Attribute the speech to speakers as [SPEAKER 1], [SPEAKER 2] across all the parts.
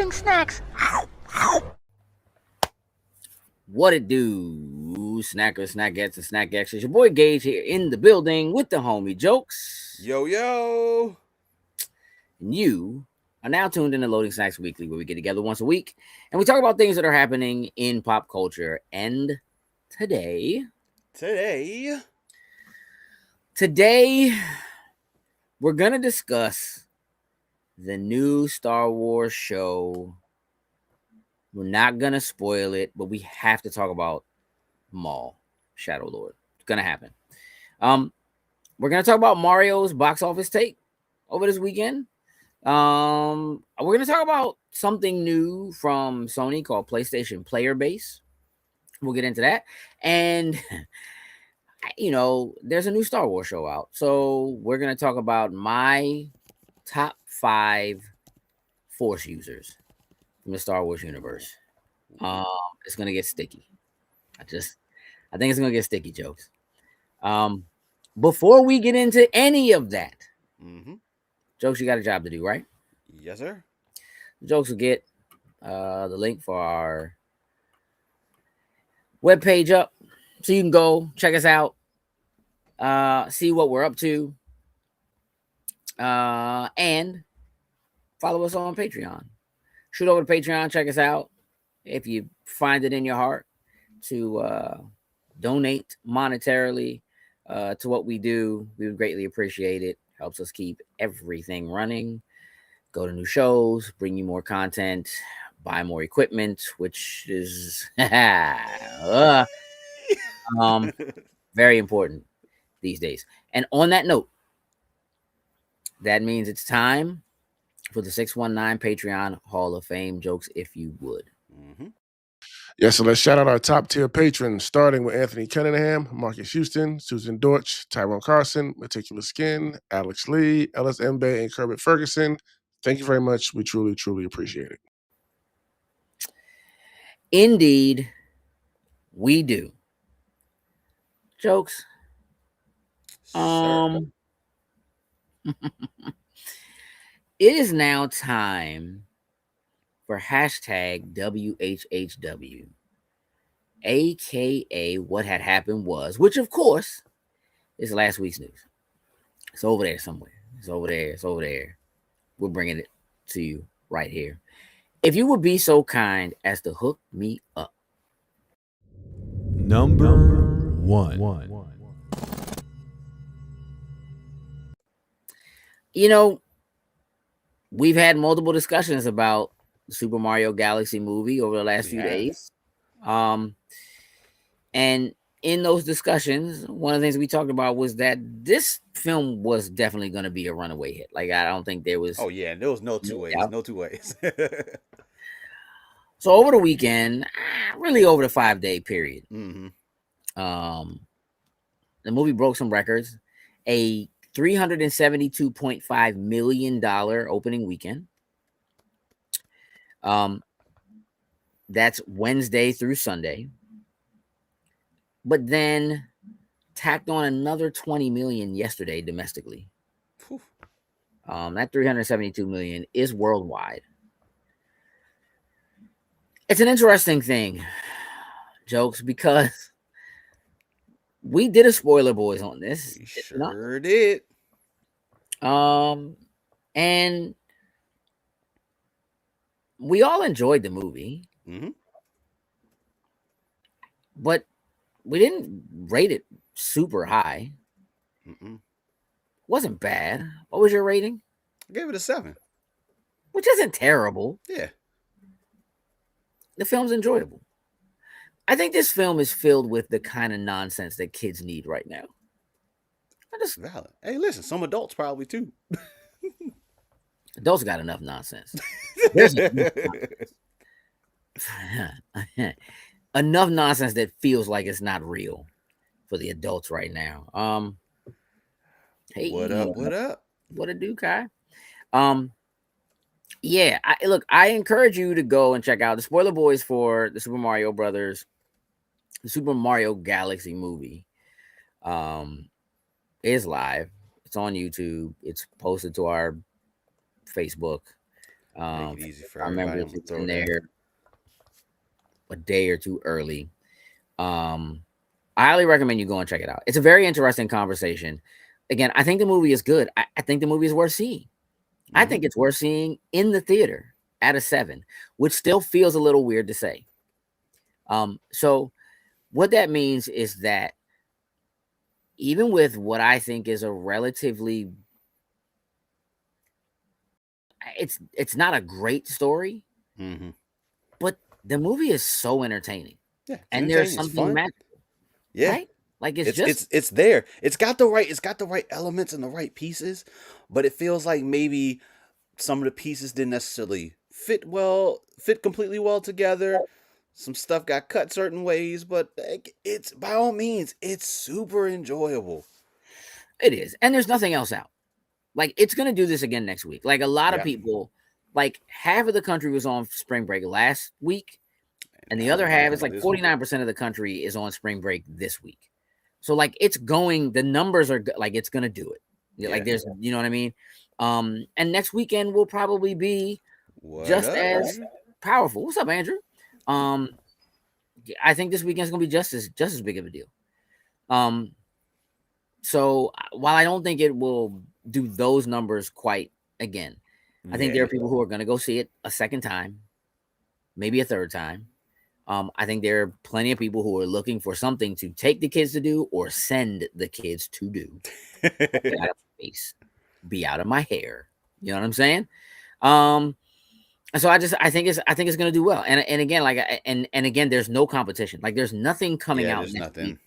[SPEAKER 1] loading snacks.
[SPEAKER 2] What it do, snackers, snackettes, and snack extras? Your boy Gage here in the building with the homie Jokes.
[SPEAKER 3] Yo.
[SPEAKER 2] And you are now tuned in to Loading Snacks Weekly, where we get together once a week and we talk about things that are happening in pop culture. And today, we're going to discuss the new Star Wars show. We're not going to spoil it, but we have to talk about Maul Shadow Lord. It's going to happen. We're going to talk about Mario's box office take over this weekend. We're going to talk about something new from Sony called PlayStation Player Base. We'll get into that. And, there's a new Star Wars show out. So we're going to talk about my top 5 Force users from the Star Wars universe. It's going to get sticky. I think it's going to get sticky, Jokes. Before we get into any of that, Jokes, you got a job to do, right?
[SPEAKER 3] Yes, sir.
[SPEAKER 2] Jokes will get the link for our webpage up so you can go check us out, see what we're up to, and follow us on Patreon. Shoot over to Patreon, check us out. If you find it in your heart to donate monetarily to what we do, we would greatly appreciate it. Helps us keep everything running. Go to new shows, bring you more content, buy more equipment, which is very important these days. And on that note, that means it's time for the 619 Patreon Hall of Fame. Jokes, if you would.
[SPEAKER 4] Yes, so let's shout out our top tier patrons, starting with Anthony Cunningham, Marcus Houston, Susan Dortch, Tyrone Carson, Meticulous Skin, Alex Lee, Ellis Mbe, and Kermit Ferguson. Thank you very much. We truly, truly appreciate it.
[SPEAKER 2] Indeed, we do. Jokes. It is now time for hashtag WHHW, aka what had happened was, which of course is last week's news. It's over there somewhere. It's over there. We're bringing it to you right here. If you would be so kind as to hook me up.
[SPEAKER 5] Number one.
[SPEAKER 2] We've had multiple discussions about the Super Mario Galaxy movie over the last few days. And in those discussions, one of the things we talked about was that this film was definitely going to be a runaway hit. Like, I don't think there was...
[SPEAKER 3] Oh, yeah, there was no two ways. No two ways.
[SPEAKER 2] So over the weekend, really over the 5-day period, the movie broke some records. A $372.5 million opening weekend. That's Wednesday through Sunday. But then tacked on another 20 million yesterday domestically. That 372 million is worldwide. It's an interesting thing, Jokes, because we did a spoiler boys on this.
[SPEAKER 3] We sure did.
[SPEAKER 2] And we all enjoyed the movie. But we didn't rate it super high. Wasn't bad. What was your rating?
[SPEAKER 3] I gave it a 7.
[SPEAKER 2] Which isn't terrible.
[SPEAKER 3] Yeah.
[SPEAKER 2] The film's enjoyable. I think this film is filled with the kind of nonsense that kids need right now.
[SPEAKER 3] That's valid. Hey, listen, some adults probably too.
[SPEAKER 2] Adults got enough nonsense. There's enough nonsense that feels like it's not real for the adults right now. Hey,
[SPEAKER 3] what up?
[SPEAKER 2] What a do, Kai? Yeah, I encourage you to go and check out the spoiler boys for the Super Mario Brothers, the Super Mario Galaxy movie. Is live. It's on YouTube. It's posted to our Facebook.
[SPEAKER 3] Make it easy for
[SPEAKER 2] I
[SPEAKER 3] everybody.
[SPEAKER 2] remember
[SPEAKER 3] I'm
[SPEAKER 2] if
[SPEAKER 3] gonna
[SPEAKER 2] it's
[SPEAKER 3] throw
[SPEAKER 2] in
[SPEAKER 3] that.
[SPEAKER 2] there a day or two early. I highly recommend you go and check it out. It's a very interesting conversation. Again, I think the movie is good. I think the movie is worth seeing. I think it's worth seeing in the theater at a 7, which still feels a little weird to say. So what that means is that even with what I think is a relatively it's not a great story,
[SPEAKER 3] Mm-hmm.
[SPEAKER 2] but the movie is so entertaining.
[SPEAKER 3] Yeah, it's
[SPEAKER 2] And there's
[SPEAKER 3] entertaining. It's
[SPEAKER 2] something
[SPEAKER 3] fun.
[SPEAKER 2] magical,
[SPEAKER 3] Yeah,
[SPEAKER 2] right? Like it's just
[SPEAKER 3] it's there. It's got the right elements and the right pieces, but it feels like maybe some of the pieces didn't necessarily fit completely well together. Some stuff got cut certain ways, but like, it's by all means, it's super enjoyable.
[SPEAKER 2] it is. And there's nothing else out. Like it's gonna do this again next week. Like a lot of
[SPEAKER 3] Yeah,
[SPEAKER 2] people, like half of the country was on spring break last week, and the
[SPEAKER 3] now
[SPEAKER 2] other
[SPEAKER 3] we're gonna
[SPEAKER 2] half is
[SPEAKER 3] come
[SPEAKER 2] like
[SPEAKER 3] this week.
[SPEAKER 2] 49% of the country is on spring break this week. So like it's going, the numbers are like it's gonna do it. Like
[SPEAKER 3] Yeah.
[SPEAKER 2] there's, you know what I mean? And next weekend will probably be
[SPEAKER 3] What
[SPEAKER 2] just
[SPEAKER 3] up,
[SPEAKER 2] as
[SPEAKER 3] Andrew?
[SPEAKER 2] powerful. What's up, Andrew? Um, I think this weekend's gonna be just as big of a deal. Um, so while I don't think it will do those numbers quite again, I think there
[SPEAKER 3] Yeah.
[SPEAKER 2] are people who are gonna go see it a second time, maybe a third time. I think there are plenty of people who are looking for something to take the kids to do or send the kids to do. Get out of my face, be out of my hair. You know what I'm saying? Um, and so I think it's gonna do well. And again, like and again, there's no competition. Like there's nothing coming
[SPEAKER 3] Yeah,
[SPEAKER 2] out
[SPEAKER 3] there's
[SPEAKER 2] next week
[SPEAKER 3] nothing.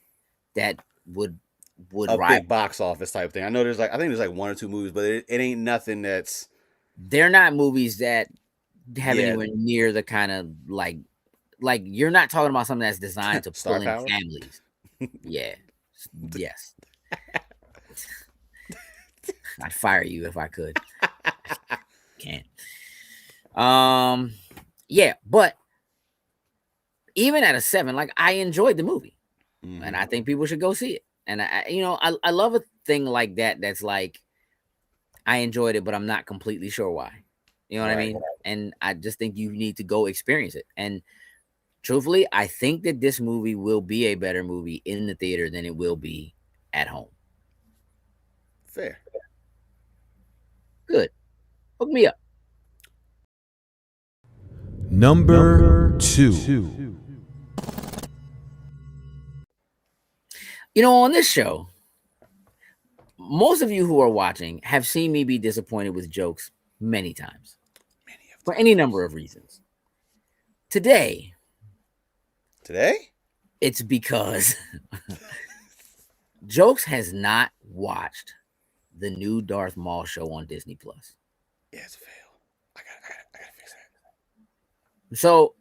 [SPEAKER 2] that would
[SPEAKER 3] A
[SPEAKER 2] rival.
[SPEAKER 3] big box office type thing. I know I think there's like one or two movies, but it ain't nothing that's
[SPEAKER 2] They're not movies that have
[SPEAKER 3] yeah,
[SPEAKER 2] anywhere near the kind of like you're not talking about something that's designed to
[SPEAKER 3] star
[SPEAKER 2] pull in
[SPEAKER 3] power.
[SPEAKER 2] families. Yeah. Yes. I'd fire you if I could. Can't. Yeah, but even at a 7, like I enjoyed the movie, and I think people should go see it. And I love a thing like that. That's like I enjoyed it, but I'm not completely sure why. You know what I
[SPEAKER 3] Right.
[SPEAKER 2] mean? And I just think you need to go experience it. And truthfully, I think that this movie will be a better movie in the theater than it will be at home.
[SPEAKER 3] Fair.
[SPEAKER 2] Good. Hook me up.
[SPEAKER 5] Number 2.
[SPEAKER 2] On this show, most of you who are watching have seen me be disappointed with jokes many times
[SPEAKER 3] Many of
[SPEAKER 2] for
[SPEAKER 3] times.
[SPEAKER 2] any number of reasons. Today,
[SPEAKER 3] Today?
[SPEAKER 2] it's because Jokes has not watched the new Darth Maul show on Disney Plus.
[SPEAKER 3] Yeah, it's a fail. I gotta fix that.
[SPEAKER 2] So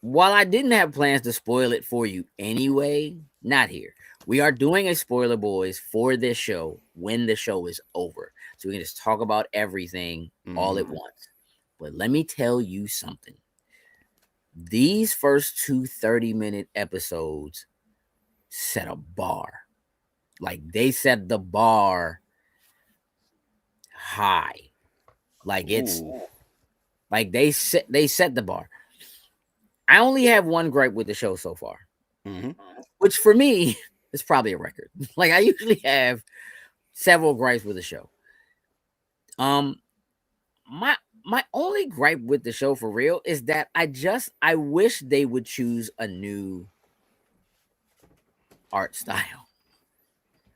[SPEAKER 2] while I didn't have plans to spoil it for you anyway, not here. We are doing a spoiler boys for this show when the show is over. So we can just talk about everything all at once. But let me tell you something. These first two 30-minute episodes set a bar. Like they set the bar high. Like it's
[SPEAKER 3] Ooh.
[SPEAKER 2] like they set the bar. I only have one gripe with the show so far, which for me is probably a record. Like I usually have several gripes with the show. My only gripe with the show for real is that I wish they would choose a new art style.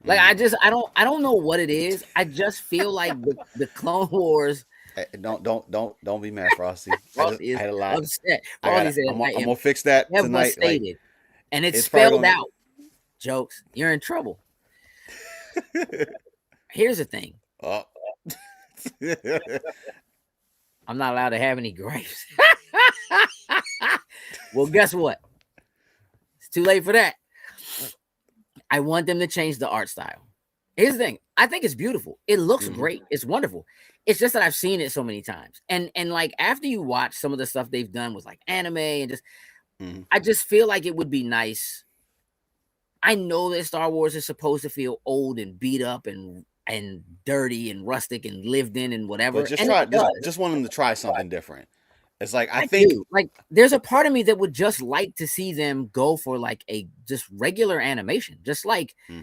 [SPEAKER 2] Like I don't know what it is. I just feel like the Clone Wars.
[SPEAKER 3] Hey, don't be mad, Frosty.
[SPEAKER 2] Frosty
[SPEAKER 3] I
[SPEAKER 2] is
[SPEAKER 3] had a lot.
[SPEAKER 2] upset. Frosty said,
[SPEAKER 3] I'm
[SPEAKER 2] "I
[SPEAKER 3] I'm
[SPEAKER 2] am
[SPEAKER 3] gonna fix that tonight. Like
[SPEAKER 2] devastated," and it's
[SPEAKER 3] it's probably
[SPEAKER 2] spelled
[SPEAKER 3] gonna
[SPEAKER 2] out. Jokes, you're in trouble.
[SPEAKER 3] get.
[SPEAKER 2] Here's the thing:
[SPEAKER 3] Oh.
[SPEAKER 2] I'm not allowed to have any grapes. Well, guess what? It's too late for that. I want them to change the art style. Here's the thing. I think it's beautiful. It looks great. It's wonderful. It's just that I've seen it so many times. And like after you watch some of the stuff they've done with like anime and just I just feel like it would be nice. I know that Star Wars is supposed to feel old and beat up and and dirty and rustic and lived in and whatever.
[SPEAKER 3] But just
[SPEAKER 2] And
[SPEAKER 3] try
[SPEAKER 2] it does.
[SPEAKER 3] just want them to try something different. It's like I
[SPEAKER 2] I
[SPEAKER 3] think
[SPEAKER 2] do. Like, there's a part of me that would just like to see them go for like a just regular animation, just like
[SPEAKER 3] mm,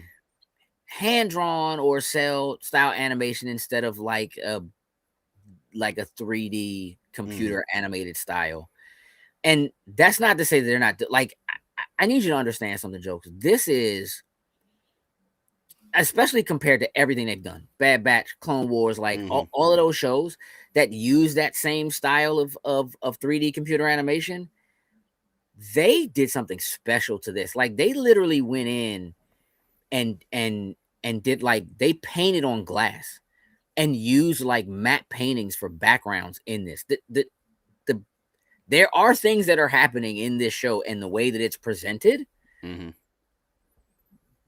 [SPEAKER 2] hand drawn or cell style animation instead of like a 3D
[SPEAKER 3] mhm,
[SPEAKER 2] computer animated style. And that's not to say that they're not like. I need you to understand something, Jokes. This is, especially compared to everything they've done, Bad Batch, Clone Wars, like
[SPEAKER 3] mhm,
[SPEAKER 2] all of those shows that use that same style of 3D computer animation. They did something special to this. Like, they literally went in and did, like, they painted on glass and used like matte paintings for backgrounds in this. The There are things that are happening in this show and the way that it's presented
[SPEAKER 3] mhm.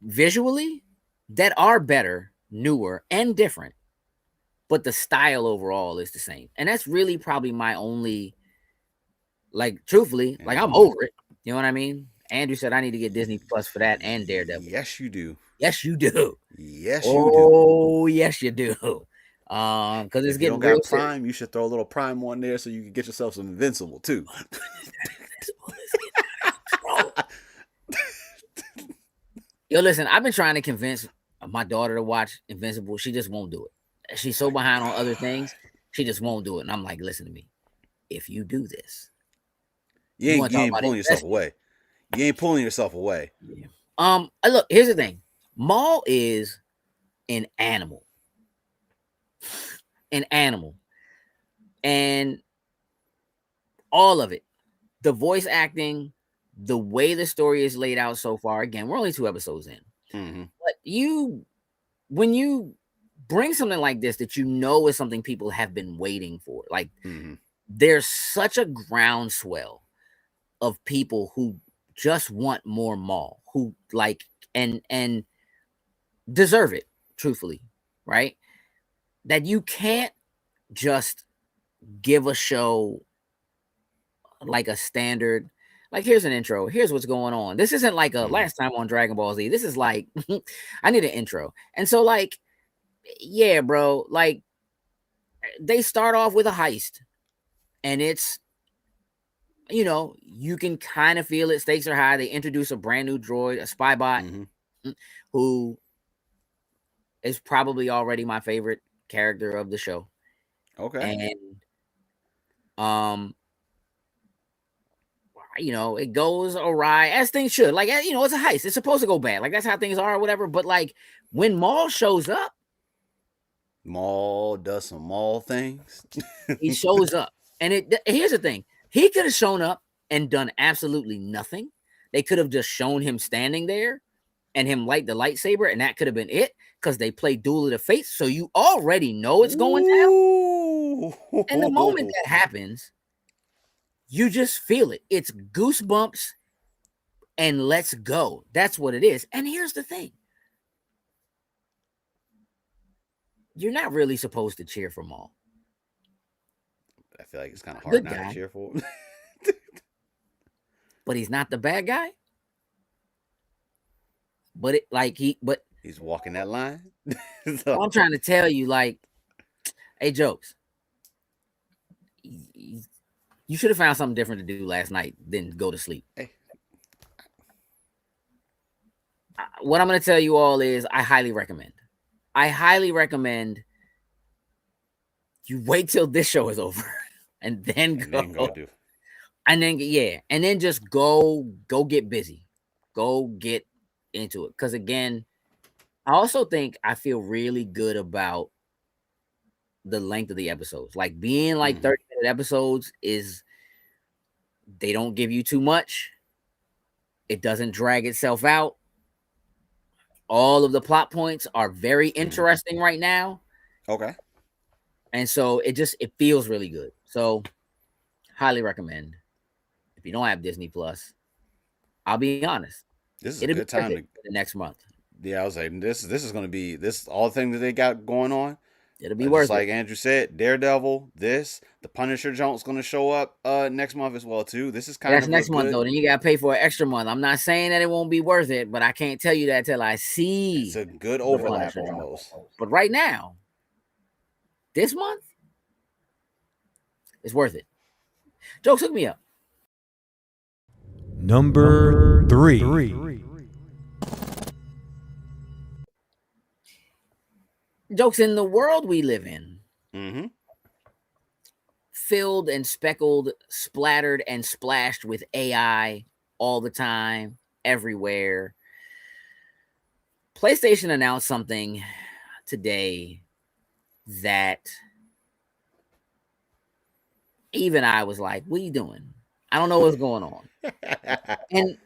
[SPEAKER 2] visually that are better, newer, and different, but the style overall is the same. And that's really probably my only, like, truthfully, like, I'm
[SPEAKER 3] And
[SPEAKER 2] over it. You know what I mean? Andrew said I need to get Disney Plus for that and Daredevil.
[SPEAKER 3] yes, you do.
[SPEAKER 2] Yes, you do.
[SPEAKER 3] Yes, you do.
[SPEAKER 2] Oh, yes, you do. Because it's
[SPEAKER 3] If you
[SPEAKER 2] getting
[SPEAKER 3] don't
[SPEAKER 2] real
[SPEAKER 3] got
[SPEAKER 2] serious.
[SPEAKER 3] Prime, you should throw a little Prime on there so you can get yourself some Invincible too.
[SPEAKER 2] Bro. Yo, listen, I've been trying to convince my daughter to watch Invincible. She just won't do it. She's so behind on other things. She just won't do it. And I'm like, listen to me. If you do this, you want to
[SPEAKER 3] You
[SPEAKER 2] talk
[SPEAKER 3] ain't
[SPEAKER 2] about
[SPEAKER 3] pulling yourself
[SPEAKER 2] investment?
[SPEAKER 3] away. You ain't pulling yourself away.
[SPEAKER 2] Yeah. Look, here's the thing. Maul is an animal. An animal. And all of it. The voice acting, the way the story is laid out so far. Again, we're only 2 episodes in.
[SPEAKER 3] Mm-hmm.
[SPEAKER 2] But when you bring something like this that you know is something people have been waiting for, like,
[SPEAKER 3] Mm-hmm.
[SPEAKER 2] there's such a groundswell of people who just want more Maul, who like and deserve it, truthfully, right? That you can't just give a show like a standard. Like, here's an intro. Here's what's going on. This isn't like a
[SPEAKER 3] Mm-hmm.
[SPEAKER 2] last time on Dragon Ball Z. This is like I need an intro. And so, like, yeah, bro, like, they start off with a heist, and it's, you can kind of feel it. Stakes are high. They introduce a brand new droid, a spy bot,
[SPEAKER 3] Mm-hmm.
[SPEAKER 2] who is probably already my favorite character of the show.
[SPEAKER 3] Okay.
[SPEAKER 2] And um, it goes awry as things should. Like, it's a heist. It's supposed to go bad. Like, that's how things are or whatever. But like, when Maul shows up,
[SPEAKER 3] Maul does some Maul things.
[SPEAKER 2] he shows up. And here's the thing. He could have shown up and done absolutely nothing. They could have just shown him standing there and him light the lightsaber, and that could have been it, because they play Duel of the Fates, so you already know it's going down.
[SPEAKER 3] Ooh.
[SPEAKER 2] And the moment that happens, you just feel it. It's goosebumps and let's go. That's what it is. And here's the thing. You're not really supposed to cheer for Maul.
[SPEAKER 3] I feel like it's kind of hard
[SPEAKER 2] Good
[SPEAKER 3] not
[SPEAKER 2] guy,
[SPEAKER 3] to cheer for him.
[SPEAKER 2] but he's not the bad guy. But
[SPEAKER 3] He's walking that line.
[SPEAKER 2] I'm trying to tell you, like, hey, Jokes, you should have found something different to do last night than go to sleep.
[SPEAKER 3] Hey.
[SPEAKER 2] What I'm going to tell you all is I highly recommend. You wait till this show is over and then
[SPEAKER 3] And
[SPEAKER 2] go.
[SPEAKER 3] then go do.
[SPEAKER 2] And then just go get busy. Go get into it. Because again, I also think I feel really good about the length of the episodes. Like, being like 30-minute episodes is, they don't give you too much. It doesn't drag itself out. All of the plot points are very interesting right now.
[SPEAKER 3] Okay.
[SPEAKER 2] And so it feels really good. So highly recommend. If you don't have Disney Plus, I'll be honest,
[SPEAKER 3] This is a
[SPEAKER 2] it'll be
[SPEAKER 3] good
[SPEAKER 2] worth
[SPEAKER 3] time
[SPEAKER 2] it
[SPEAKER 3] to.
[SPEAKER 2] for the next month.
[SPEAKER 3] Yeah, I was like, this is going to be this all the things that they got going on.
[SPEAKER 2] It'll be
[SPEAKER 3] Just
[SPEAKER 2] worth it.
[SPEAKER 3] like Andrew said, Daredevil, the Punisher joint's going to show up next month as well too. This is kind
[SPEAKER 2] That's
[SPEAKER 3] of a
[SPEAKER 2] next month
[SPEAKER 3] good.
[SPEAKER 2] though. Then you gotta pay for an extra month. I'm not saying that it won't be worth it, but I can't tell you that till I
[SPEAKER 3] It's
[SPEAKER 2] see
[SPEAKER 3] a good
[SPEAKER 2] the
[SPEAKER 3] overlap
[SPEAKER 2] Punisher joint.
[SPEAKER 3] almost.
[SPEAKER 2] But right now, this month, it's worth it. Jokes, hook me up.
[SPEAKER 5] Number 3.
[SPEAKER 2] Jokes, in the world we live in,
[SPEAKER 3] Mm-hmm.
[SPEAKER 2] filled and speckled, splattered and splashed with AI all the time, everywhere. PlayStation announced something today that even I was like, what are you doing? I don't know what's going on. And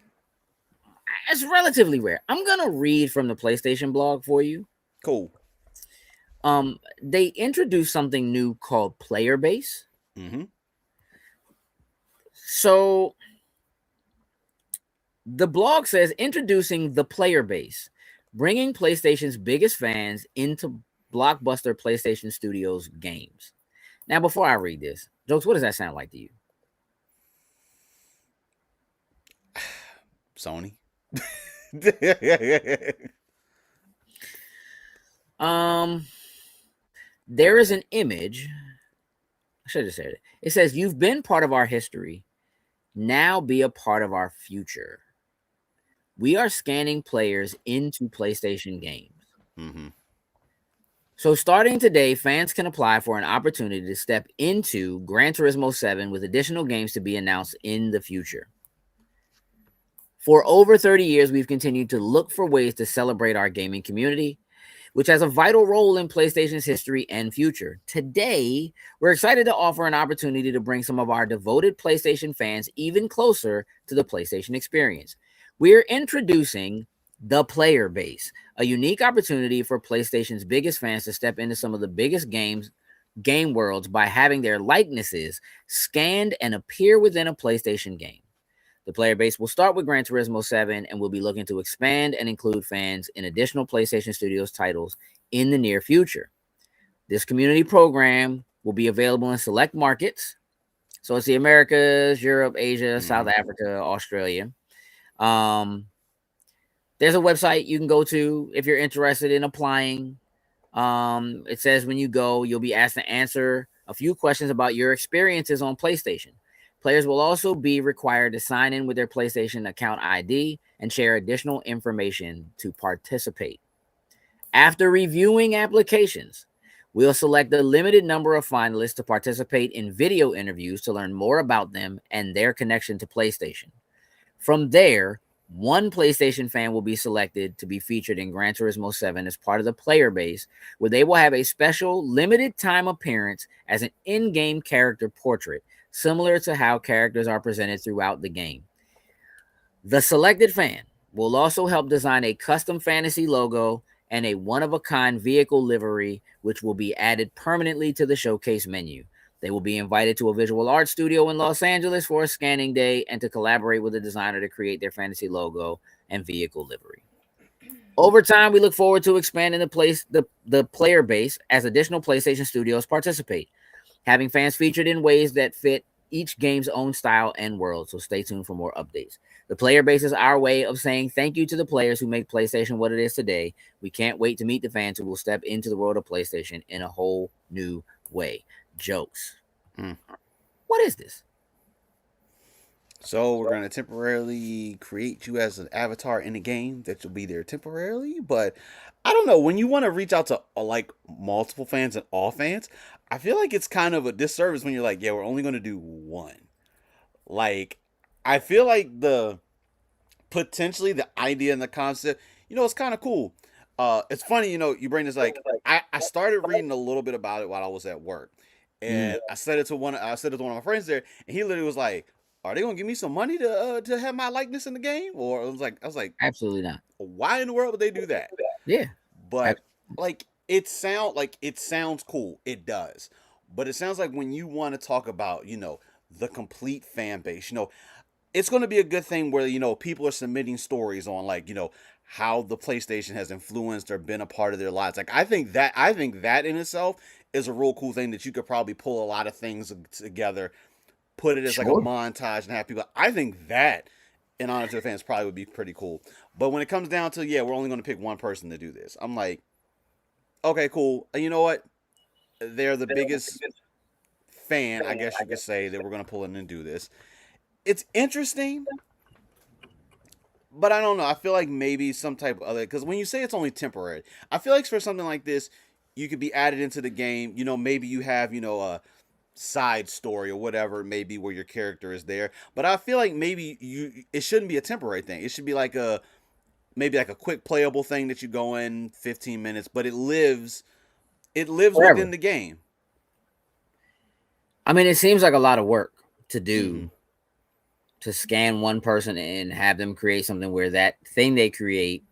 [SPEAKER 2] it's relatively rare. I'm gonna read from the PlayStation blog for you.
[SPEAKER 3] Cool.
[SPEAKER 2] They introduced something new called player base.
[SPEAKER 3] Mm-hmm.
[SPEAKER 2] So the blog says introducing the player base, bringing PlayStation's biggest fans into blockbuster PlayStation Studios games. Now, before I read this, Jokes, what does that sound like to you?
[SPEAKER 3] Sony.
[SPEAKER 2] Um, there is an image. I should have said it. It says, "You've been part of our history. Now be a part of our future. We are scanning players into PlayStation games."
[SPEAKER 3] Mm-hmm.
[SPEAKER 2] So, starting today, fans can apply for an opportunity to step into Gran Turismo 7 with additional games to be announced in the future. For over 30 years, we've continued to look for ways to celebrate our gaming community, which has a vital role in PlayStation's history and future. Today, we're excited to offer an opportunity to bring some of our devoted PlayStation fans even closer to the PlayStation experience. We're introducing the player base, a unique opportunity for PlayStation's biggest fans to step into some of the biggest game worlds by having their likenesses scanned and appear within a PlayStation game. The player base will start with Gran Turismo 7 and will be looking to expand and include fans in additional PlayStation Studios titles in the near future. This community program will be available in select markets. So it's the Americas, Europe, Asia, South
[SPEAKER 3] Mm-hmm.
[SPEAKER 2] Africa, Australia. Um, there's a website you can go to if you're interested in applying. It says when you go, you'll be asked to answer a few questions about your experiences on PlayStation. Players will also be required to sign in with their PlayStation account ID and share additional information to participate. After reviewing applications, we'll select a limited number of finalists to participate in video interviews to learn more about them and their connection to PlayStation. From there, one PlayStation fan will be selected to be featured in Gran Turismo 7 as part of the player base, where they will have a special limited time appearance as an in game character portrait, similar to how characters are presented throughout the game. The selected fan will also help design a custom fantasy logo and a one of a kind vehicle livery, which will be added permanently to the showcase menu. They will be invited to a visual art studio in Los Angeles for a scanning day and to collaborate with a designer to create their fantasy logo and vehicle livery. Over time, we look forward to expanding the player base as additional PlayStation studios participate, having fans featured in ways that fit each game's own style and world. So stay tuned for more updates. The player base is our way of saying thank you to the players who make PlayStation what it is today. We can't wait to meet the fans who will step into the world of PlayStation in a whole new way. Jokes.
[SPEAKER 3] Mm.
[SPEAKER 2] What is this?
[SPEAKER 3] So we're gonna temporarily create you as an avatar in the game that you'll be there temporarily, but I don't know. When you want to reach out to like multiple fans and all fans, I feel like it's kind of a disservice when you're like, yeah, we're only gonna do one. Like, I feel like the potentially the idea and the concept, it's kind of cool. It's funny, you bring this like I started reading a little bit about it while I was at work,
[SPEAKER 2] Mm,
[SPEAKER 3] and I said it to one of my friends there, and he literally was like, "Are they gonna give me some money to have my likeness in the game?" Or I was like,
[SPEAKER 2] absolutely not.
[SPEAKER 3] why in the world would they do that?
[SPEAKER 2] Yeah.
[SPEAKER 3] But
[SPEAKER 2] Ab-
[SPEAKER 3] like it sounds cool. It does. But it sounds like when you want to talk about, the complete fan base, it's going to be a good thing where people are submitting stories on like how the PlayStation has influenced or been a part of their lives. Like I think that in itself is a real cool thing that you could probably pull a lot of things together, put it as like a
[SPEAKER 2] Sure.
[SPEAKER 3] montage and have people. I think that, in honor to the fans, probably would be pretty cool. But when it comes down to we're only going to pick one person to do this. I'm like, okay, cool. And you know what? They're the biggest fan, I guess you could say, that we're going to pull in and do this. It's interesting, but I don't know. I feel like maybe some type of other, because when you say it's only temporary, I feel like for something like this, you could be added into the game. Maybe you have a side story or whatever, maybe where your character is there. But I feel like maybe it shouldn't be a temporary thing. It should be like maybe like a quick playable thing that you go in 15 minutes, but it lives
[SPEAKER 2] Forever.
[SPEAKER 3] within the game.
[SPEAKER 2] I mean, it seems like a lot of work to
[SPEAKER 3] Mm-hmm.
[SPEAKER 2] do to scan one person and have them create something where that thing they create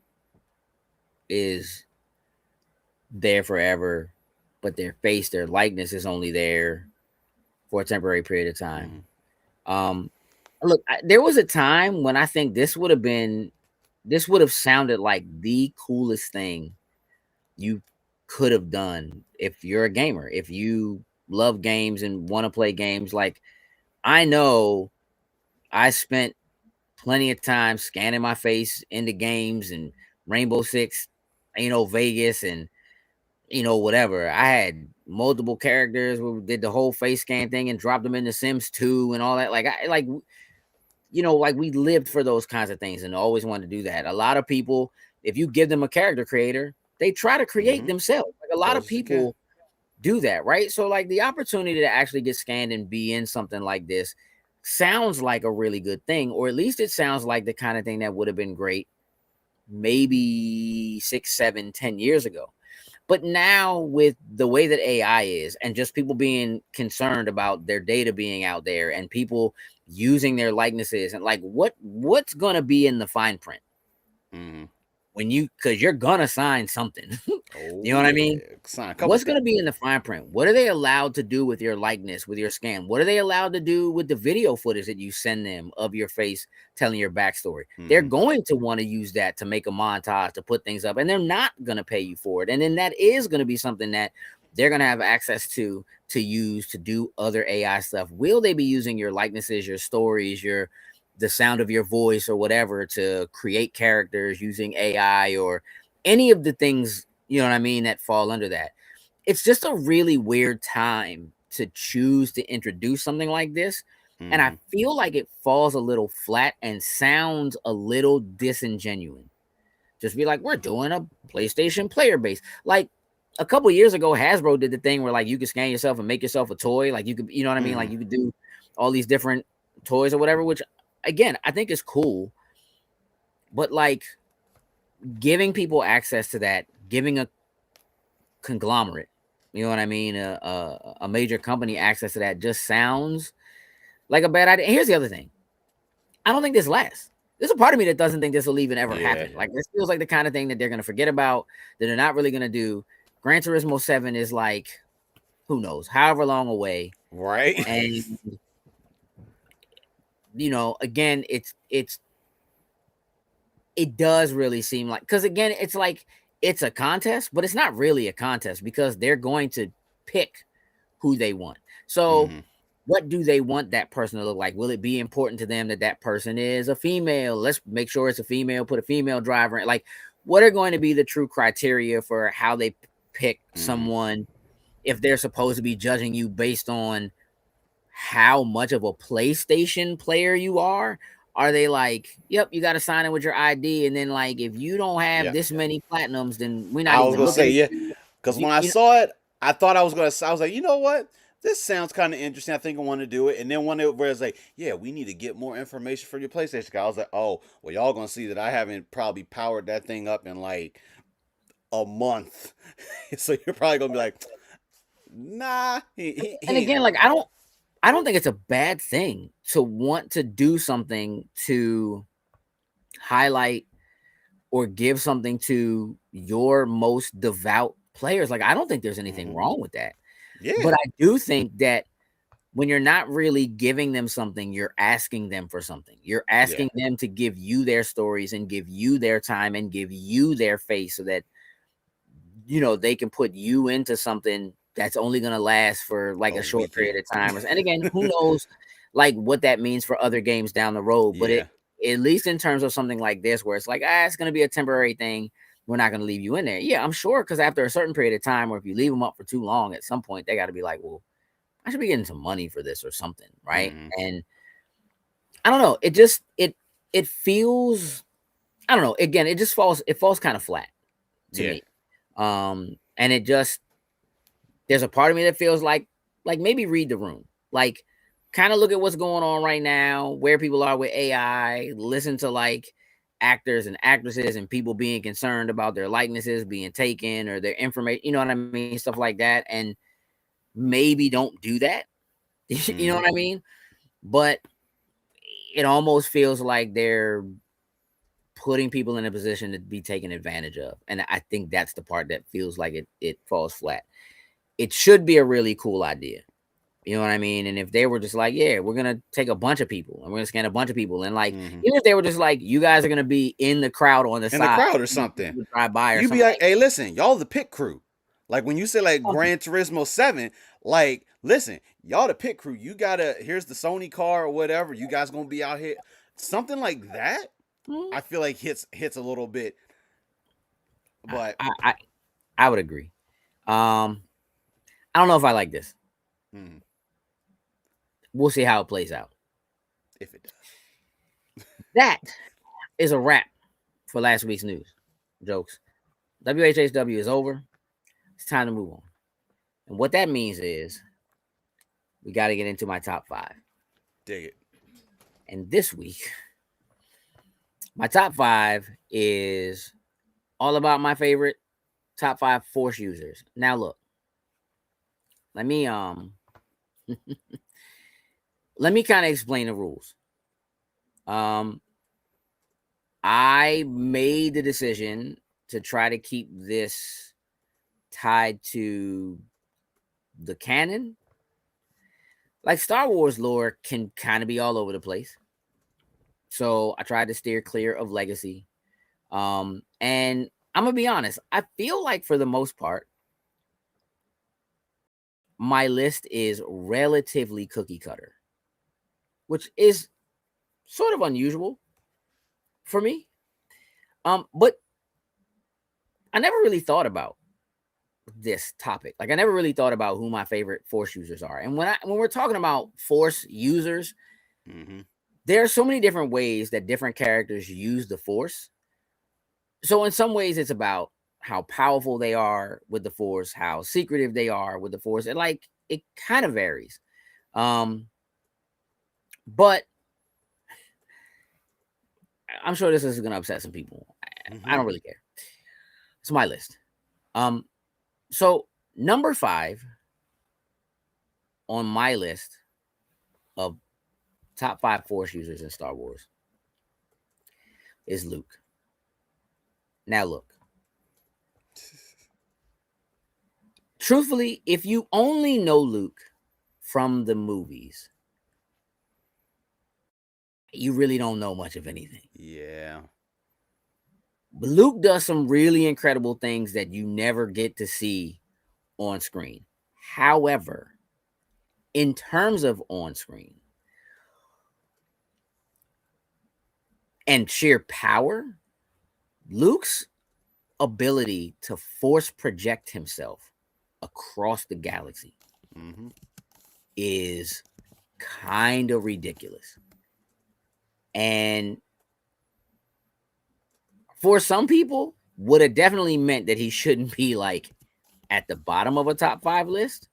[SPEAKER 2] is there forever, but their face, their likeness is only there for a temporary period of time. Look, there was a time when I think this would have sounded like the coolest thing you could have done if you're a gamer, if you love games and want to play games. Like, I know I spent plenty of time scanning my face into games and Rainbow Six, Vegas, and whatever. I had multiple characters who did the whole face scan thing and dropped them into Sims 2 and all that. Like, like we lived for those kinds of things and always wanted to do that. A lot of people, if you give them a character creator, they try to create
[SPEAKER 3] Mm-hmm.
[SPEAKER 2] themselves. Like, a lot of
[SPEAKER 3] Close as you can.
[SPEAKER 2] people do that, right? So like the opportunity to actually get scanned and be in something like this sounds like a really good thing, or at least it sounds like the kind of thing that would have been great maybe 6, 7, 10 years ago. But now with the way that AI is and just people being concerned about their data being out there and people using their likenesses and like what's gonna be in the fine print
[SPEAKER 3] Mm-hmm.
[SPEAKER 2] when because you're gonna sign something. You
[SPEAKER 3] Oh
[SPEAKER 2] know what I
[SPEAKER 3] yeah,
[SPEAKER 2] mean?
[SPEAKER 3] sign a couple
[SPEAKER 2] What's going to be
[SPEAKER 3] things.
[SPEAKER 2] in the fine print? What are they allowed to do with your likeness, with your scan? What are they allowed to do with the video footage that you send them of your face telling your backstory? They're
[SPEAKER 3] Mm-hmm.
[SPEAKER 2] going to want to use that to make a montage to put things up, and they're not going to pay you for it. And then that is going to be something that they're going to have access to use to do other AI stuff. Will they be using your likenesses, your stories, the sound of your voice or whatever to create characters using AI or any of the things, you know what I mean, that fall under that? It's just a really weird time to choose to introduce something like this. And I
[SPEAKER 3] Mm-hmm.
[SPEAKER 2] feel like it falls a little flat and sounds a little disingenuous. Just be like, we're doing a PlayStation player base. Like a couple years ago, Hasbro did the thing where like you could scan yourself and make yourself a toy. Like you could, you know what I mean?
[SPEAKER 3] Mm-hmm.
[SPEAKER 2] Like you could do all these different toys or whatever, which again, I think is cool. But like giving people access to that, giving a conglomerate, you know what I mean, a major company access to that just sounds like a bad idea. And here's the other thing: I don't think this lasts. There's a part of me that doesn't think this will even ever
[SPEAKER 3] Yeah.
[SPEAKER 2] happen. Like this feels like the kind of thing that they're gonna forget about, that they're not really gonna do. Gran Turismo 7 is like, who knows, however long away.
[SPEAKER 3] Right.
[SPEAKER 2] And again, it does really seem like, because again, it's like it's a contest, but it's not really a contest because they're going to pick who they want. So
[SPEAKER 3] Mm-hmm.
[SPEAKER 2] what do they want that person to look like? Will it be important to them that that person is a female? Let's make sure it's a female, put a female driver in. Like, what are going to be the true criteria for how they pick
[SPEAKER 3] Mm-hmm.
[SPEAKER 2] someone if they're supposed to be judging you based on how much of a PlayStation player you are? Are they like, yep, you got to sign in with your ID, and then like if you don't have
[SPEAKER 3] Yeah.
[SPEAKER 2] this many platinums, then we're not
[SPEAKER 3] I was
[SPEAKER 2] even
[SPEAKER 3] gonna
[SPEAKER 2] looking
[SPEAKER 3] say
[SPEAKER 2] at
[SPEAKER 3] yeah,
[SPEAKER 2] you.
[SPEAKER 3] because
[SPEAKER 2] You,
[SPEAKER 3] when I
[SPEAKER 2] you know,
[SPEAKER 3] saw it, I thought I was gonna. I was like, you know what? This sounds kind of interesting. I think I want to do it. And then when it was like, yeah, we need to get more information for your PlayStation guy, I was like, oh, well, y'all gonna see that I haven't probably powered that thing up in like a month. So you're probably gonna be like, nah,
[SPEAKER 2] and
[SPEAKER 3] he ain't
[SPEAKER 2] again,
[SPEAKER 3] ready
[SPEAKER 2] like
[SPEAKER 3] yet.
[SPEAKER 2] I don't think it's a bad thing to want to do something to highlight or give something to your most devout players. Like, I don't think there's anything
[SPEAKER 3] Mm-hmm.
[SPEAKER 2] wrong with that. But
[SPEAKER 3] Yeah.
[SPEAKER 2] I do think that when you're not really giving them something, you're asking them for something. You're asking them to give you their stories and give you their time and give you their face so that, you know, they can put you into something that's only going to last for like a short period of time. And again, who knows like what that means for other games down the road, but it, at least in terms of something like this, where it's like, it's going to be a temporary thing. We're not going to leave you in there. Yeah, I'm sure. Cause after a certain period of time, or if you leave them up for too long, at some point, they got to be like, well, I should be getting some money for this or something. Right. And I don't know. It just, it feels, I don't know. Again, it falls kind of flat to me. And it just, there's a part of me that feels like maybe read the room, like kind of look at what's going on right now, where people are with AI, listen to like actors and actresses and people being concerned about their likenesses being taken or their information, you know what I mean? Stuff like that. And maybe don't do that. You know what I mean? But it almost feels like they're putting people in a position to be taken advantage of. And I think that's the part that feels like it falls flat. It should be a really cool idea. You know what I mean? And if they were just like, yeah, we're going to take a bunch of people and we're going to scan a bunch of people. And like, even if they were just like, you guys are going to be in the crowd on the side.
[SPEAKER 3] In the crowd or something.
[SPEAKER 2] Drive by or
[SPEAKER 3] you'd
[SPEAKER 2] something.
[SPEAKER 3] Be like, hey, listen, y'all the pit crew. Like when you say like Gran Turismo 7, like, listen, y'all the pit crew. You got to, here's the Sony car or whatever. You guys going to be out here. Something like that, I feel like hits a little bit. But
[SPEAKER 2] I would agree. I don't know if I like this. We'll see how it plays out.
[SPEAKER 3] If it does.
[SPEAKER 2] That is a wrap for last week's news. Jokes. WHHW is over. It's time to move on. And what that means is we got to get into my top 5.
[SPEAKER 3] Dig it.
[SPEAKER 2] And this week, my top 5 is all about my favorite top 5 Force users. Now look, let me let me kind of explain the rules. I made the decision to try to keep this tied to the canon. Like Star Wars lore can kind of be all over the place. So I tried to steer clear of legacy. And I'm going to be honest, I feel like for the most part, my list is relatively cookie cutter, which is sort of unusual for me. But I never really thought about this topic. Like I never really thought about who my favorite Force users are. And when we're talking about Force users, there are so many different ways that different characters use the Force. So in some ways it's about how powerful they are with the Force, how secretive they are with the Force. And like it kind of varies. But I'm sure this is going to upset some people. I don't really care. It's my list. So number 5 on my list of top 5 Force users in Star Wars is Luke. Now look, truthfully, if you only know Luke from the movies, you really don't know much of anything.
[SPEAKER 3] Yeah.
[SPEAKER 2] But Luke does some really incredible things that you never get to see on screen. However, in terms of on screen and sheer power, Luke's ability to force project himself across the galaxy is kind of ridiculous. And for some people, would have definitely meant that he shouldn't be like at the bottom of a top 5 list.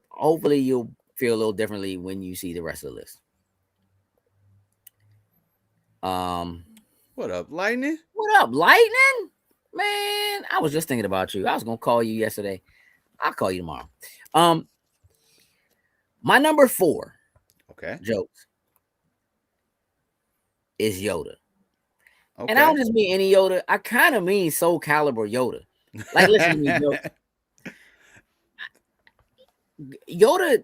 [SPEAKER 2] Hopefully you'll feel a little differently when you see the rest of the list.
[SPEAKER 3] What up, Lightning?
[SPEAKER 2] What up, Lightning? Man, I was just thinking about you. I was gonna call you yesterday. I'll call you tomorrow. My number 4 Jokes is Yoda. Okay. And I don't just mean any Yoda. I kind of mean Soul Calibur Yoda. Like, listen to me, Joe. Yoda,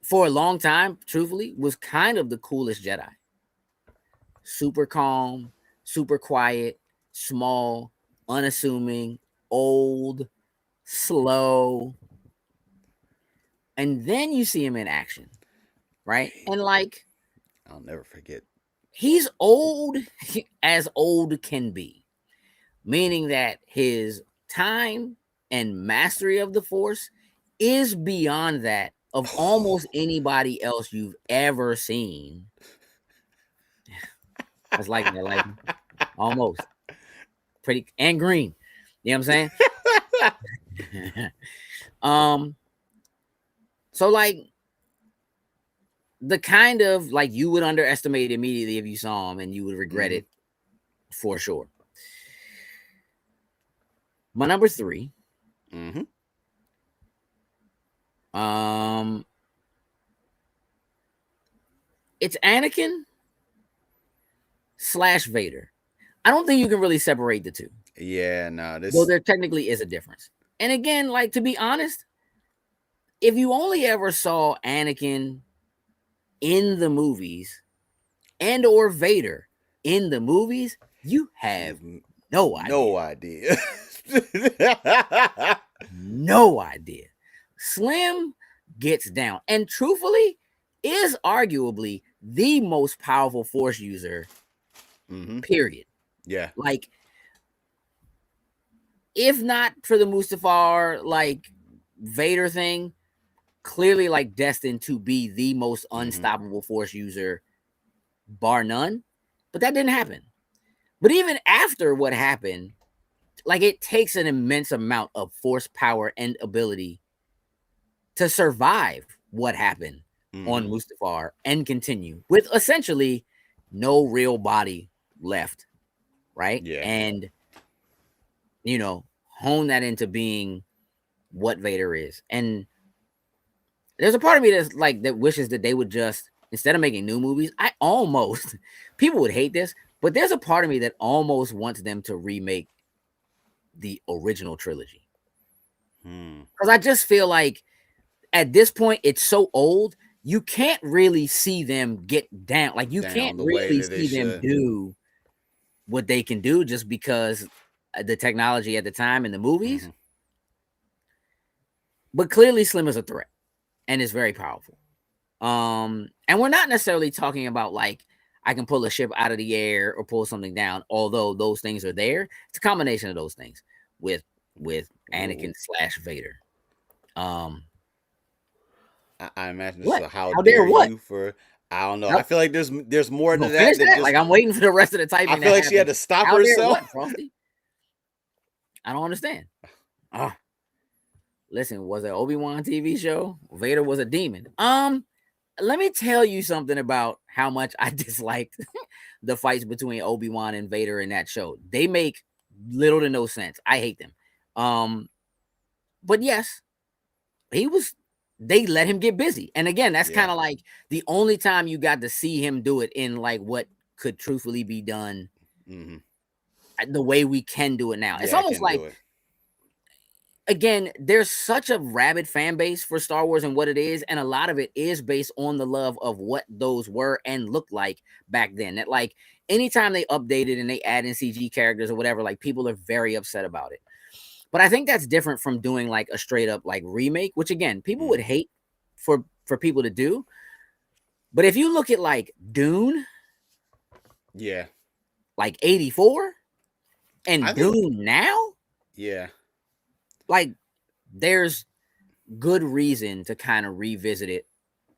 [SPEAKER 2] for a long time, truthfully, was kind of the coolest Jedi. Super calm, super quiet, small, unassuming, old, slow. And then you see him in action, right? And like,
[SPEAKER 3] I'll never forget.
[SPEAKER 2] he's old as old can be, meaning that his time and mastery of the Force is beyond that of almost anybody else you've ever seen. That's like that, like almost pretty and green. You know what I'm saying? So like the kind of like you would underestimate immediately if you saw him and you would regret it for sure. My number 3. It's Anakin / Vader. I don't think you can really separate the two.
[SPEAKER 3] Yeah, no,
[SPEAKER 2] Though there technically is a difference. And again, like to be honest, if you only ever saw Anakin in the movies and or Vader in the movies, you have no idea.
[SPEAKER 3] No idea.
[SPEAKER 2] No idea. Slim gets down and truthfully is arguably the most powerful Force user, period.
[SPEAKER 3] Yeah.
[SPEAKER 2] Like, if not for the Mustafar, like, Vader thing, clearly, like, destined to be the most unstoppable Force user, bar none. But that didn't happen. But even after what happened, like, it takes an immense amount of Force power and ability to survive what happened on Mustafar and continue with essentially no real body left, right?
[SPEAKER 3] Yeah.
[SPEAKER 2] And, you know, hone that into being what Vader is. And there's a part of me that's like, that wishes that they would just, instead of making new movies, people would hate this, but there's a part of me that almost wants them to remake the original trilogy. Because I just feel like at this point, it's so old, you can't really see them get down. Like, you can't really see them do what they can do just because the technology at the time in the movies. But clearly, Slim is a threat and is very powerful. And we're not necessarily talking about like I can pull a ship out of the air or pull something down, although those things are there. It's a combination of those things with Anakin / Vader.
[SPEAKER 3] I imagine
[SPEAKER 2] What?
[SPEAKER 3] this is a how
[SPEAKER 2] dare
[SPEAKER 3] dare
[SPEAKER 2] what?
[SPEAKER 3] you for I don't know.
[SPEAKER 2] Nope.
[SPEAKER 3] I feel like there's more
[SPEAKER 2] You
[SPEAKER 3] to
[SPEAKER 2] gonna finish
[SPEAKER 3] that.
[SPEAKER 2] that? Like, I'm waiting for the rest of the typing.
[SPEAKER 3] I feel like she had to stop
[SPEAKER 2] How dare
[SPEAKER 3] herself.
[SPEAKER 2] what, Frosty? I don't understand. Listen, was it Obi-Wan TV show? Vader was a demon. Let me tell you something about how much I disliked the fights between Obi-Wan and Vader in that show. They make little to no sense. I hate them. But yes, they let him get busy. And again, that's kind of like the only time you got to see him do it in like what could truthfully be done the way we can do it now. It's almost like, again, there's such a rabid fan base for Star Wars and what it is, and a lot of it is based on the love of what those were and looked like back then. That like anytime they updated and they add in CG characters or whatever, like people are very upset about it. But I think that's different from doing like a straight up like remake, which again, people would hate for people to do. But if you look at like Dune, like 84 and Dune now, like there's good reason to kind of revisit it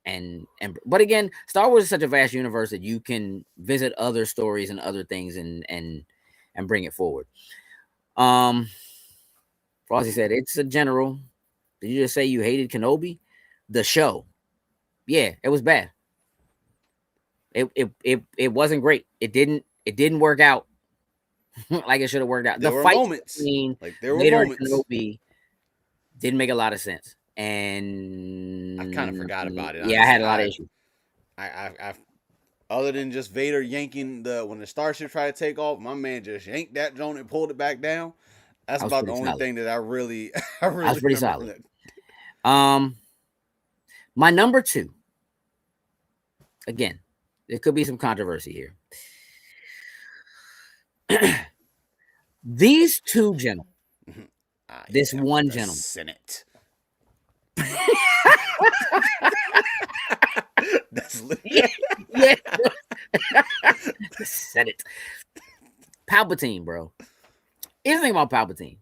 [SPEAKER 2] and but again, Star Wars is such a vast universe that you can visit other stories and other things and bring it forward. Frosty said it's a general. Did you just say you hated Kenobi? The show. Yeah, it was bad. It wasn't great. It didn't work out like it should have worked out.
[SPEAKER 3] There
[SPEAKER 2] the
[SPEAKER 3] were
[SPEAKER 2] fight
[SPEAKER 3] moments.
[SPEAKER 2] between
[SPEAKER 3] Like there were
[SPEAKER 2] Vader
[SPEAKER 3] moments.
[SPEAKER 2] and Kenobi didn't make a lot of sense. And
[SPEAKER 3] I kind of forgot about it.
[SPEAKER 2] Yeah, I had a lot of issues.
[SPEAKER 3] I other than just Vader yanking when the starship tried to take off, my man just yanked that drone and pulled it back down. That's about the only thing that I really
[SPEAKER 2] That was pretty solid. My number 2. Again, there could be some controversy here. These 2 gentlemen, this one
[SPEAKER 3] the
[SPEAKER 2] gentleman,
[SPEAKER 3] Senate. That's
[SPEAKER 2] yeah, the Senate. Palpatine, bro. Here's the thing about Palpatine.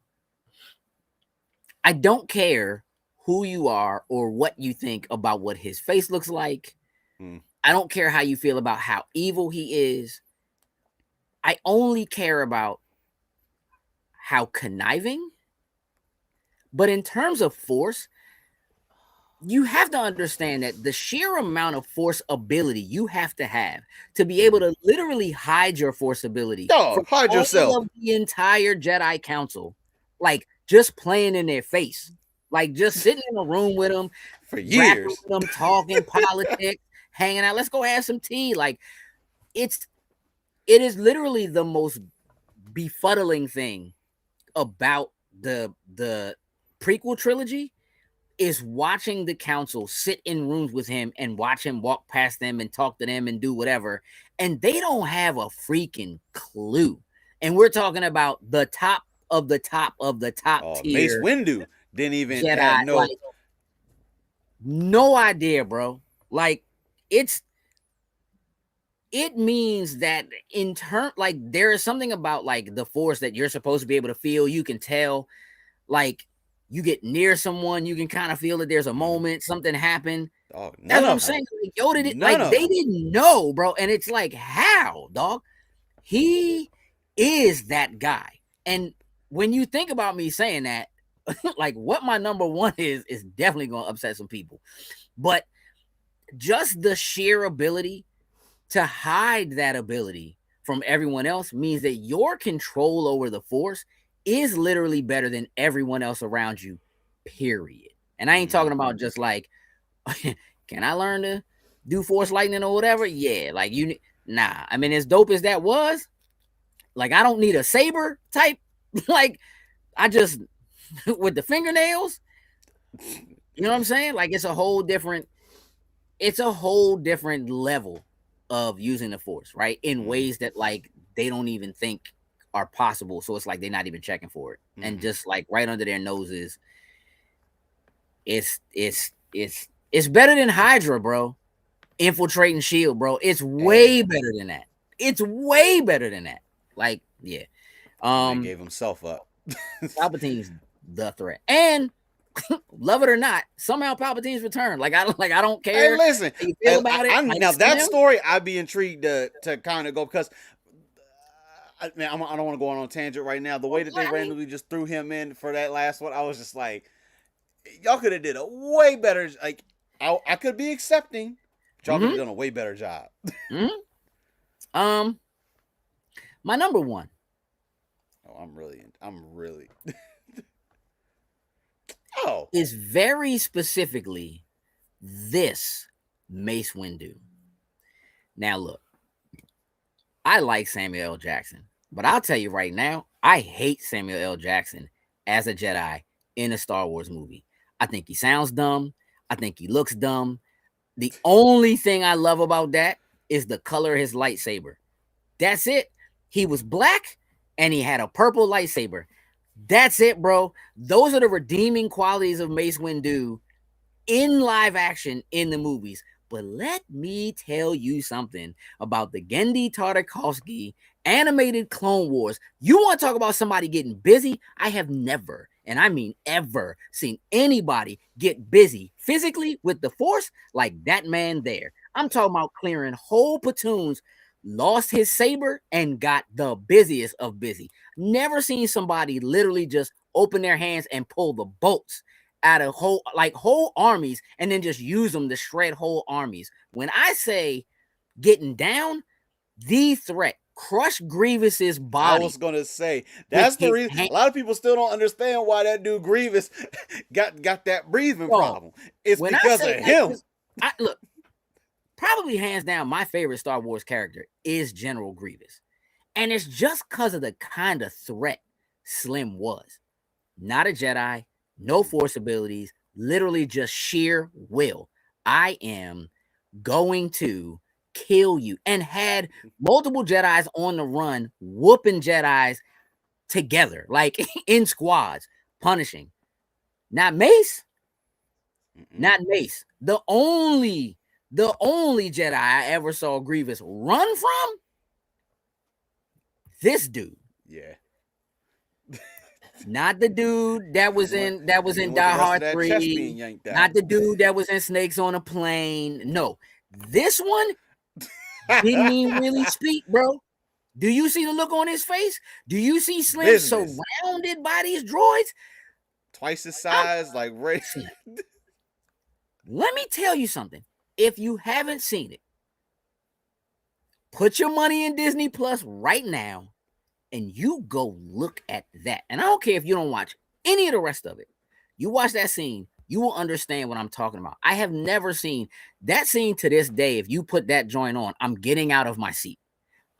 [SPEAKER 2] I don't care who you are or what you think about what his face looks like. I don't care how you feel about how evil he is. I only care about how conniving. But in terms of force, you have to understand that the sheer amount of force ability you have to be able to literally hide your force ability from
[SPEAKER 3] hide
[SPEAKER 2] all
[SPEAKER 3] yourself.
[SPEAKER 2] of the entire Jedi Council, like just playing in their face, like just sitting in a room with them
[SPEAKER 3] for
[SPEAKER 2] rapping
[SPEAKER 3] years.
[SPEAKER 2] with them, talking politics, hanging out. Let's go have some tea. Like it is literally the most befuddling thing about the prequel trilogy is watching the council sit in rooms with him and watch him walk past them and talk to them and do whatever. And they don't have a freaking clue. And we're talking about the top of the top of the top tier.
[SPEAKER 3] Mace Windu didn't even
[SPEAKER 2] Jedi,
[SPEAKER 3] have
[SPEAKER 2] no idea, bro. Like it means that in turn, like there is something about like the force that you're supposed to be able to feel. You can tell, like you get near someone, you can kind of feel that there's a moment, something happened. That's what I'm saying. Like, Yoda did, like they didn't know, bro. And it's like, how, dog? He is that guy. And when you think about me saying that, like what my number 1 is definitely gonna upset some people. But just the sheer ability to hide that ability from everyone else means that your control over the force is literally better than everyone else around you, period. And I ain't talking about just like, can I learn to do force lightning or whatever? Yeah, like nah. I mean, as dope as that was, like I don't need a saber type. Like I just with the fingernails. You know what I'm saying? Like it's a whole different level of using the force, right? In ways that like they don't even think are possible. So it's like they're not even checking for it. And just like right under their noses, it's better than Hydra, bro. Infiltrating Shield, bro. It's way better than that. It's way better than that. Like, yeah.
[SPEAKER 3] Man gave himself up.
[SPEAKER 2] Palpatine's the threat. And love it or not, somehow Palpatine's returned. Like I don't care.
[SPEAKER 3] Hey, listen,
[SPEAKER 2] how you feel about it.
[SPEAKER 3] Now that story, I'd be intrigued to kind of go because I don't want to go on a tangent right now. The way that they randomly just threw him in for that last one, I was just like, y'all could have did a way better. Like I could be accepting, but y'all could have done a way better job.
[SPEAKER 2] My number 1.
[SPEAKER 3] Oh, I'm really.
[SPEAKER 2] Is very specifically this Mace Windu. Now look, I like Samuel L. Jackson, but I'll tell you right now, I hate Samuel L. Jackson as a Jedi in a Star Wars movie. I think he sounds dumb. I think he looks dumb. The only thing I love about that is the color of his lightsaber. That's it. He was black and he had a purple lightsaber. That's it, bro. Those are the redeeming qualities of Mace Windu in live action in the movies. But let me tell you something about the Genndy Tartakovsky animated Clone Wars. You want to talk about somebody getting busy? I have never, and I mean ever, seen anybody get busy physically with the Force like that man there. I'm talking about clearing whole platoons, lost his saber, and got the busiest of busy. Never seen somebody literally just open their hands and pull the bolts out of whole armies and then just use them to shred whole armies. When I say getting down, the threat, crush Grievous's body.
[SPEAKER 3] I was gonna say that's the reason. A lot of people still don't understand why that dude Grievous got that breathing problem. It's because of him.
[SPEAKER 2] Look, probably hands down, my favorite Star Wars character is General Grievous. And it's just because of the kind of threat Slim was. Not a Jedi, no force abilities, literally just sheer will. I am going to kill you, and had multiple Jedis on the run, whooping Jedis together, like in squads, punishing. Not Mace, not Mace. The only Jedi I ever saw Grievous run from, this dude.
[SPEAKER 3] Yeah.
[SPEAKER 2] Not the dude that was in Die Hard 3.
[SPEAKER 3] Yanked out.
[SPEAKER 2] Not the dude that was in Snakes on a Plane. No. This one didn't even really speak, bro. Do you see the look on his face? Do you see Slim surrounded by these droids?
[SPEAKER 3] Twice his size, like right.
[SPEAKER 2] Let me tell you something. If you haven't seen it, put your money in Disney Plus right now and you go look at that. And I don't care if you don't watch any of the rest of it. You watch that scene, you will understand what I'm talking about. I have never seen that scene to this day. If you put that joint on, I'm getting out of my seat.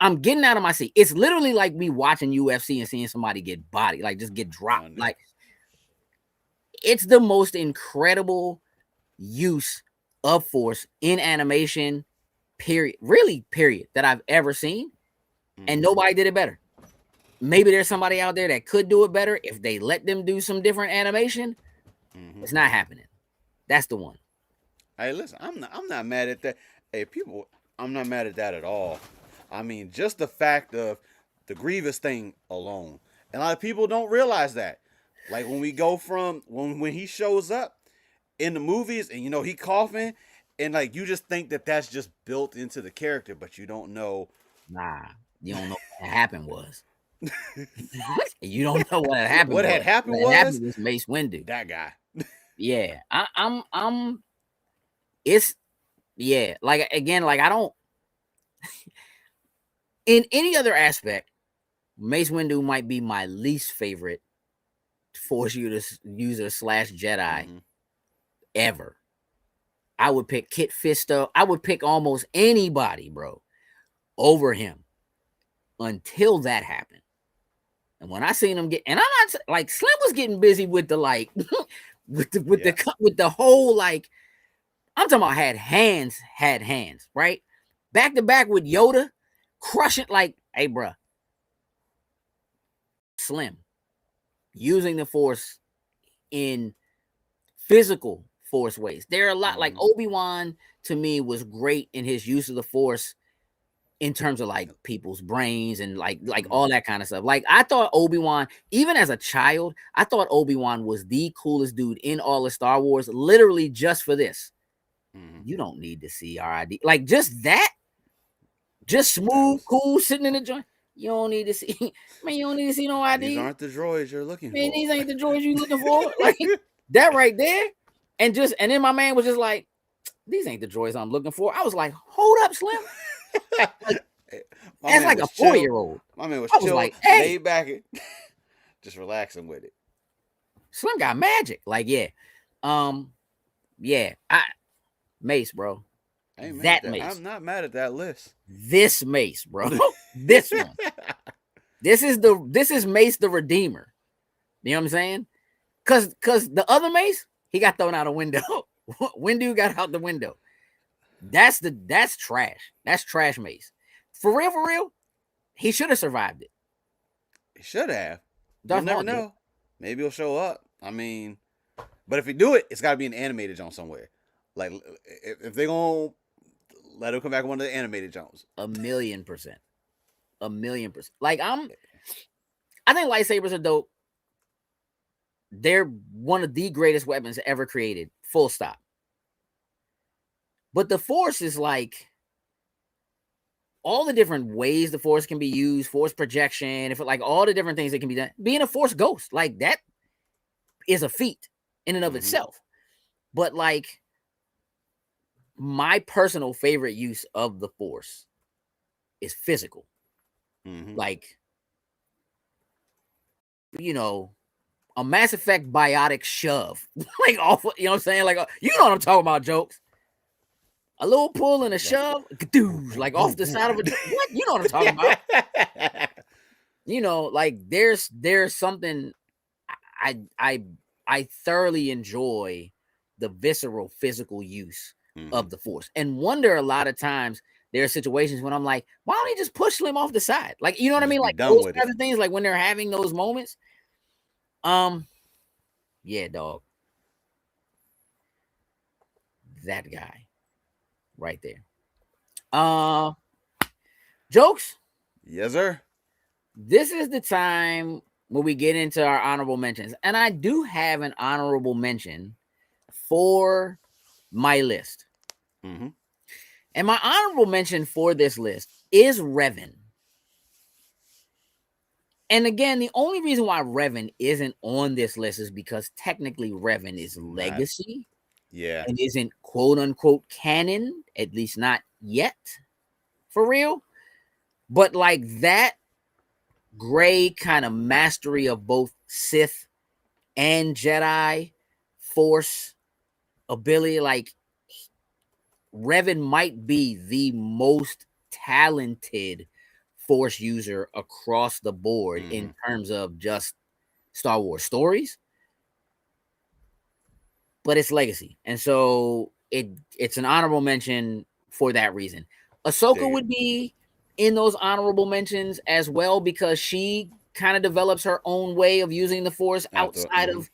[SPEAKER 2] I'm getting out of my seat. It's literally like me watching UFC and seeing somebody get bodied, like just get dropped. Like, it's the most incredible use of Force in animation, period, that I've ever seen. And nobody did it better. Maybe there's somebody out there that could do it better if they let them do some different animation. It's not happening. That's the one.
[SPEAKER 3] Hey, listen, I'm not mad at that. Hey, people, I'm not mad at that at all. I mean, just the fact of the Grievous thing alone. And a lot of people don't realize that. Like when we go from when he shows up in the movies and he coughing and like you just think that that's just built into the character, but you don't know.
[SPEAKER 2] Nah, you don't know what happened was. You don't know what happened.
[SPEAKER 3] What had happened
[SPEAKER 2] was Mace Windu.
[SPEAKER 3] That guy.
[SPEAKER 2] Yeah, I'm. It's like again, like I don't. In any other aspect, Mace Windu might be my least favorite Force user / Jedi ever. I would pick Kit Fisto. I would pick almost anybody, bro, over him until that happened. And when I seen him get, and I'm not like Slim was getting busy with the like, with the whole like, I'm talking about had hands, right? Back to back with Yoda, crushing like, hey, bro, Slim using the Force in physical Force ways. There are a lot like Obi-Wan to me was great in his use of the Force in terms of like people's brains and like all that kind of stuff. Like I thought Obi-Wan, even as a child, I thought Obi-Wan was the coolest dude in all of Star Wars, literally just for this. You don't need to see RID. Like just that, just smooth, cool, sitting in the joint. You don't need to see, man, you don't need to see no ID.
[SPEAKER 3] These aren't the droids you're looking for.
[SPEAKER 2] Man, these ain't the droids you're looking for. Like that right there. And then my man was just like, these ain't the droids I'm looking for. I was like, hold up, Slim. Like, that's like a 4-year-old.
[SPEAKER 3] My man was
[SPEAKER 2] chill, like, hey,
[SPEAKER 3] laid back, just relaxing with it.
[SPEAKER 2] Slim got magic. Like, yeah. Mace, bro. That Mace.
[SPEAKER 3] I'm not mad at that list.
[SPEAKER 2] This Mace, bro. This one. This is Mace the Redeemer. You know what I'm saying? Cause the other Mace, he got thrown out a window. Windu got out the window. That's trash. That's trash Mace. For real, he should have survived it.
[SPEAKER 3] He should have.
[SPEAKER 2] Darth
[SPEAKER 3] You'll never know. Maybe he'll show up. I mean, but if he do it, it's got to be an animated Jones somewhere. Like if they're gonna let him come back one of the animated Jones.
[SPEAKER 2] 1,000,000%. 1,000,000%. Like I think lightsabers are dope. They're one of the greatest weapons ever created. Full stop. But the Force is like all the different ways the Force can be used, Force projection, if like all the different things that can be done. Being a Force ghost, like that is a feat in and of itself. But like my personal favorite use of the Force is physical. Like, a Mass Effect biotic shove. Like off, you know what I'm saying? Like, you know what I'm talking about, Jokes. A little pull and a shove, like off the side of a what? You know what I'm talking about. Like there's something I thoroughly enjoy the visceral physical use
[SPEAKER 3] Mm-hmm.
[SPEAKER 2] of the Force. And wonder a lot of times there are situations when I'm like, why don't he just push Slim off the side? Like, you know what I
[SPEAKER 3] Just
[SPEAKER 2] mean?
[SPEAKER 3] be
[SPEAKER 2] Like
[SPEAKER 3] done
[SPEAKER 2] those
[SPEAKER 3] with
[SPEAKER 2] kinds
[SPEAKER 3] it.
[SPEAKER 2] of things, like when they're having those moments. Yeah, dog. That guy right there. Jokes.
[SPEAKER 3] Yes, sir.
[SPEAKER 2] This is the time when we get into our honorable mentions. And I do have an honorable mention for my list.
[SPEAKER 3] Mm-hmm.
[SPEAKER 2] And my honorable mention for this list is Revan. And again, the only reason why Revan isn't on this list is because technically Revan is legacy.
[SPEAKER 3] Yeah.
[SPEAKER 2] And isn't quote unquote canon, at least not yet, for real. But like that gray kind of mastery of both Sith and Jedi Force ability, like Revan might be the most talented Force user across the board in terms of just Star Wars stories, but it's legacy. And so it's an honorable mention for that reason. Ahsoka would be in those honorable mentions as well because she kind of develops her own way of using the Force outside of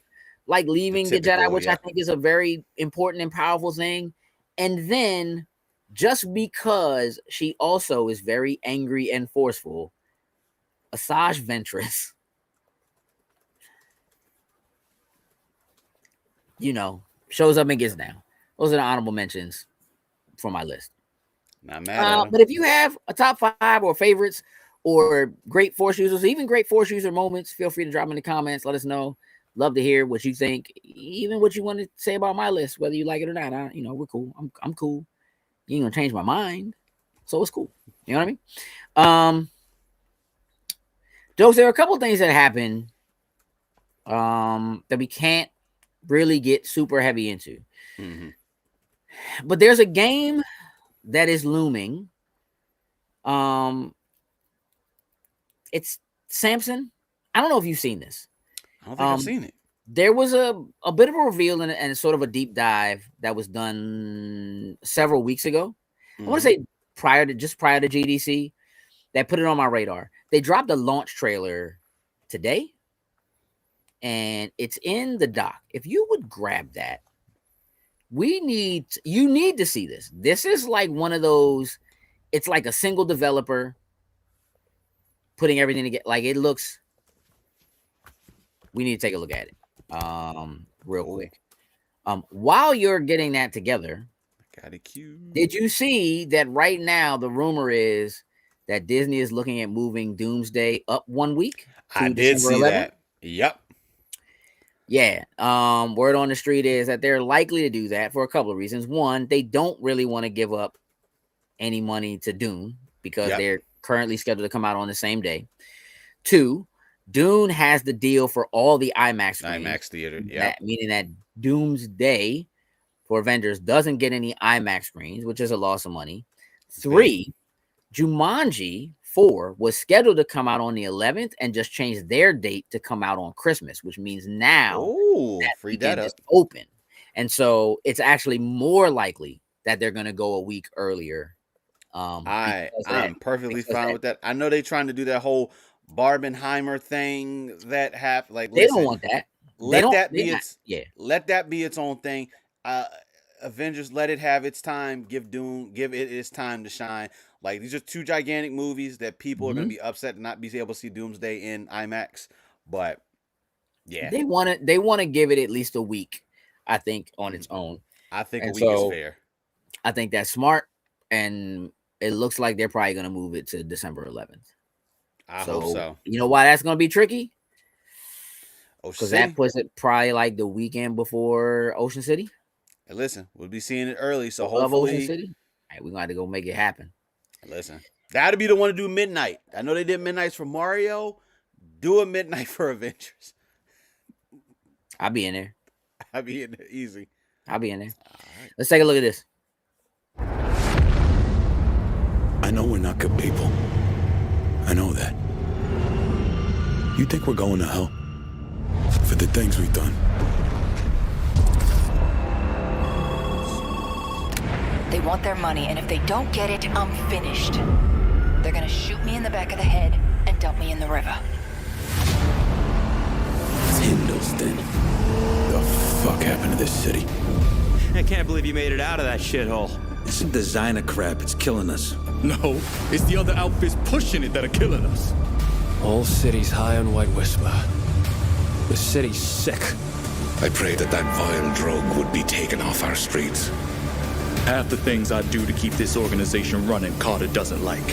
[SPEAKER 2] like leaving the Jedi, which I think is a very important and powerful thing. And then just because she also is very angry and forceful, Asajj Ventress, you know, shows up and gets down. Those are the honorable mentions for my list.
[SPEAKER 3] Not mad at them.
[SPEAKER 2] But if you have a top 5 or favorites or great Force users, even great Force user moments, feel free to drop them in the comments. Let us know. Love to hear what you think, even what you want to say about my list, whether you like it or not. We're cool. I'm cool. You ain't gonna change my mind, so it's cool. You know what I mean? Jokes. There are a couple things that happen that we can't really get super heavy into. But there's a game that is looming. It's Samson. I don't know if you've seen this.
[SPEAKER 3] I don't think I've seen it.
[SPEAKER 2] There was a bit of a reveal and sort of a deep dive that was done several weeks ago. I want to say prior to GDC that put it on my radar. They dropped a launch trailer today, and it's in the dock. If you would grab that, you need to see this. This is like one of those. It's like a single developer putting everything together. Like it looks. We need to take a look at it. Real quick. While you're getting that together,
[SPEAKER 3] got it queued.
[SPEAKER 2] Did you see that right now the rumor is that Disney is looking at moving Doomsday up 1 week?
[SPEAKER 3] I did see 11th? That. Yep.
[SPEAKER 2] Yeah. Word on the street is that they're likely to do that for a couple of reasons. One, they don't really want to give up any money to Dune because they're currently scheduled to come out on the same day. Two, Dune has the deal for all the IMAX screens.
[SPEAKER 3] IMAX theater,
[SPEAKER 2] meaning that Doomsday for Avengers doesn't get any IMAX screens, which is a loss of money. 3, Jumanji 4 was scheduled to come out on the 11th and just changed their date to come out on Christmas, which means now that weekend is open. And so it's actually more likely that they're going to go a week earlier.
[SPEAKER 3] I'm perfectly fine with that. I know they're trying to do that whole Barbenheimer thing that happened. Like
[SPEAKER 2] they don't want that.
[SPEAKER 3] Let that be its own thing. Avengers, let it have its time. Give it its time to shine. Like these are 2 gigantic movies that people are going to be upset to not be able to see Doomsday in IMAX. But yeah,
[SPEAKER 2] they want to give it at least a week. I think on its own.
[SPEAKER 3] I think a week is fair.
[SPEAKER 2] I think that's smart, and it looks like they're probably going to move it to December 11th.
[SPEAKER 3] I hope so.
[SPEAKER 2] You know why that's going to be tricky?
[SPEAKER 3] Because
[SPEAKER 2] that puts it probably like the weekend before Ocean City.
[SPEAKER 3] Hey, listen, we'll be seeing it early, so
[SPEAKER 2] hopefully Ocean City. Hey, we're going to have to go make it happen.
[SPEAKER 3] Listen, that'll be the one to do midnight. I know they did midnights for Mario. Do a midnight for Avengers.
[SPEAKER 2] I'll be in there.
[SPEAKER 3] I'll be in there easy.
[SPEAKER 2] I'll be in there. Right. Let's take a look at this.
[SPEAKER 1] I know we're not good people. I know that. You think we're going to hell? For the things we've done.
[SPEAKER 6] They want their money, and if they don't get it, I'm finished. They're gonna shoot me in the back of the head and dump me in the river.
[SPEAKER 1] Hindleston. The fuck happened to this city?
[SPEAKER 7] I can't believe you made it out of that shithole.
[SPEAKER 1] It's some designer crap. It's killing us.
[SPEAKER 8] No, it's the other outfits pushing it that are killing us.
[SPEAKER 5] Whole city's high on White Whisper. The city's sick.
[SPEAKER 9] I pray that vile drug would be taken off our streets.
[SPEAKER 8] Half the things I do to keep this organization running, Carter doesn't like.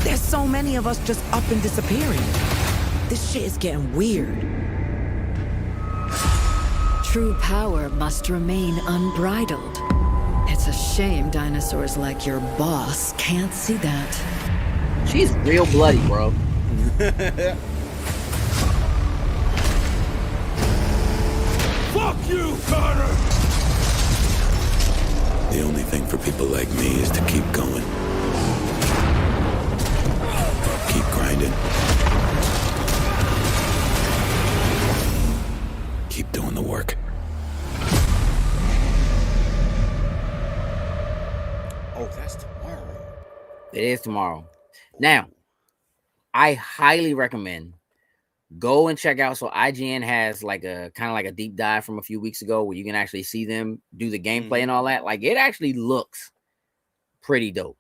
[SPEAKER 10] There's so many of us just up and disappearing. This shit is getting weird.
[SPEAKER 11] True power must remain unbridled. It's a shame dinosaurs like your boss can't see that.
[SPEAKER 2] She's real bloody, bro.
[SPEAKER 8] Fuck you, Carter!
[SPEAKER 1] The only thing for people like me is to keep going. Keep grinding. Keep doing the work.
[SPEAKER 3] Oh, that's tomorrow.
[SPEAKER 2] It is tomorrow. Now, I highly recommend go and check out. So IGN has like a kind of like a deep dive from a few weeks ago where you can actually see them do the gameplay and all that. Like it actually looks pretty dope.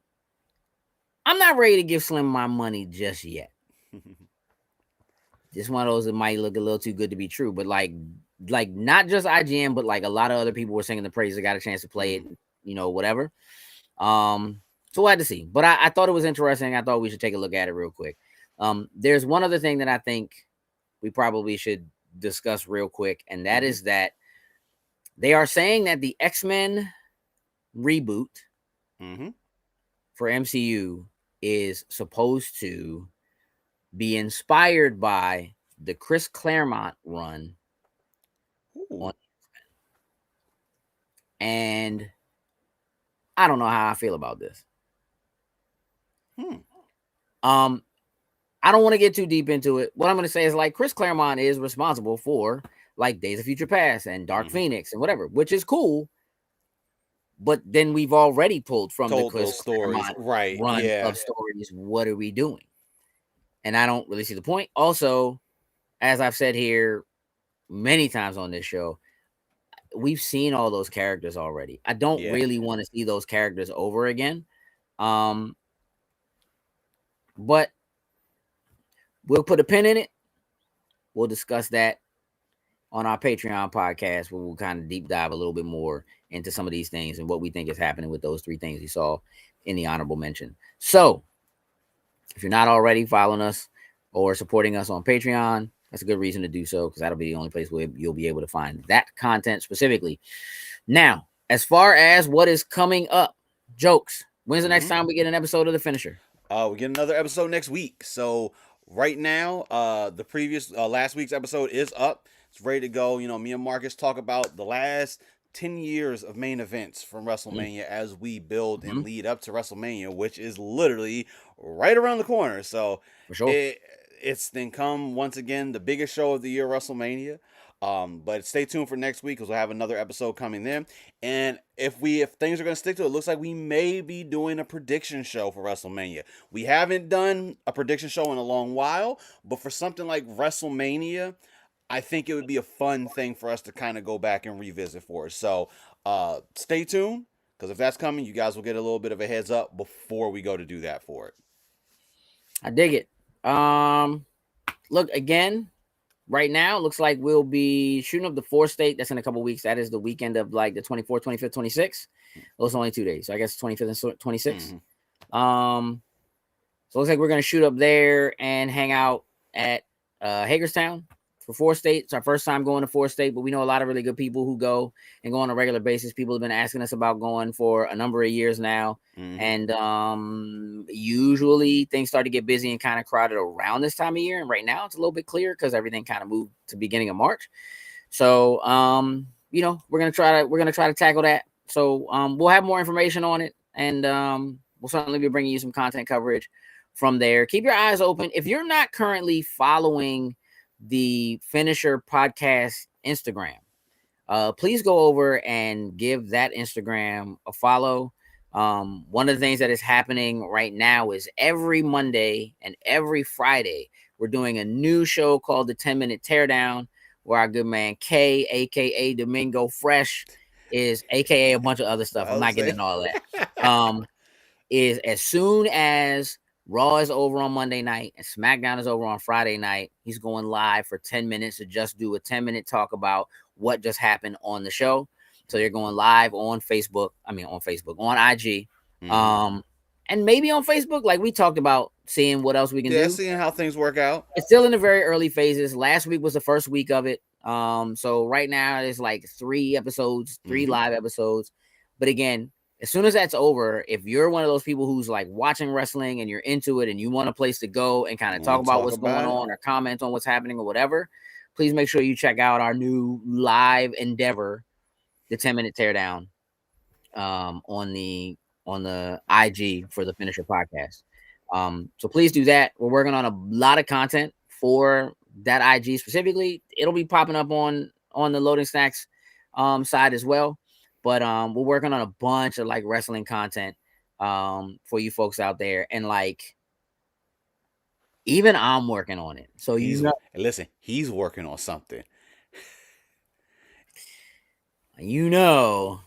[SPEAKER 2] I'm not ready to give Slim my money just yet. Just one of those that might look a little too good to be true, but like not just IGN, but like a lot of other people were singing the praises. I got a chance to play it, you know, whatever. So we'll have to see. But I thought it was interesting. I thought we should take a look at it real quick. There's one other thing that I think we probably should discuss real quick, and that is that they are saying that the X-Men reboot for MCU is supposed to be inspired by the Chris Claremont run on X-Men. And I don't know how I feel about this. I don't want to get too deep into it. What I'm going to say is like Chris Claremont is responsible for like Days of Future Past and Dark Phoenix and whatever, which is cool. But then we've already pulled from the Chris Claremont run of stories. What are we doing? And I don't really see the point. Also, as I've said here many times on this show, we've seen all those characters already. I don't really want to see those characters over again. But we'll put a pin in it. We'll discuss that on our Patreon podcast where we'll kind of deep dive a little bit more into some of these things and what we think is happening with those three things you saw in the honorable mention. So if you're not already following us or supporting us on Patreon, that's a good reason to do so because that'll be the only place where you'll be able to find that content specifically. Now, as far as what is coming up, Jokes, when's the next time we get an episode of The Finisher?
[SPEAKER 3] We get another episode next week. So right now, the previous last week's episode is up. It's ready to go. You know, me and Marcus talk about the last 10 years of main events from WrestleMania as we build and lead up to WrestleMania, which is literally right around the corner. So
[SPEAKER 2] for sure.
[SPEAKER 3] It's then come once again the biggest show of the year, WrestleMania. But stay tuned for next week because we'll have another episode coming then. And if things are going to stick to it, it looks like we may be doing a prediction show for WrestleMania. We haven't done a prediction show in a long while, but for something like WrestleMania, I think it would be a fun thing for us to kind of go back and revisit for us. So stay tuned because if that's coming, you guys will get a little bit of a heads up before we go to do that for it.
[SPEAKER 2] I dig it. Look, again, right now, it looks like we'll be shooting up the 4th state. That's in a couple weeks. That is the weekend of like the 24th, 25th, 26th. Those are only 2 days. So I guess 25th and 26th. So it looks like we're going to shoot up there and hang out at Hagerstown for 4th state. It's our first time going to 4th state, but we know a lot of really good people who go and go on a regular basis. People have been asking us about going for a number of years now. And usually things start to get busy and kind of crowded around this time of year. And right now it's a little bit clear because everything kind of moved to beginning of March. So, you know, we're going to try to tackle that. So we'll have more information on it and we'll certainly be bringing you some content coverage from there. Keep your eyes open. If you're not currently following the Finisher Podcast Instagram, please go over and give that Instagram a follow. One of the things that is happening right now is every Monday and every Friday, we're doing a new show called the 10-Minute Teardown, where our good man K, aka Domingo Fresh, is aka a bunch of other stuff. I'm not getting into all that. Is as soon as Raw is over on Monday night and SmackDown is over on Friday night, he's going live for 10 minutes to just do a 10-minute talk about what just happened on the show. So you're going live on Facebook. On IG, and maybe on Facebook, like we talked about, seeing what else we can do.
[SPEAKER 3] Seeing how things work out.
[SPEAKER 2] It's still in the very early phases. Last week was the first week of it. So right now there's like 3 episodes, 3 live episodes. But again, as soon as that's over, if you're one of those people who's like watching wrestling and you're into it and you want a place to go and kind of talk about what's going on or comment on what's happening or whatever, please make sure you check out our new live endeavor, the 10-Minute Teardown, on the IG for the Finisher podcast. So please do that. We're working on a lot of content for that IG specifically. It'll be popping up on the Loading Snacks side as well. But we're working on a bunch of like wrestling content for you folks out there. And like, even I'm working on it. So
[SPEAKER 3] listen, he's working on something.
[SPEAKER 2] So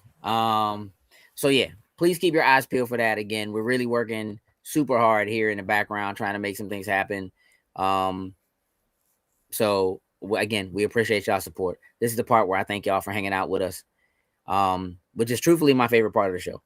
[SPEAKER 2] yeah, please keep your eyes peeled for that. Again, we're really working super hard here in the background, trying to make some things happen. So again, we appreciate y'all support. This is the part where I thank y'all for hanging out with us, which is truthfully my favorite part of the show.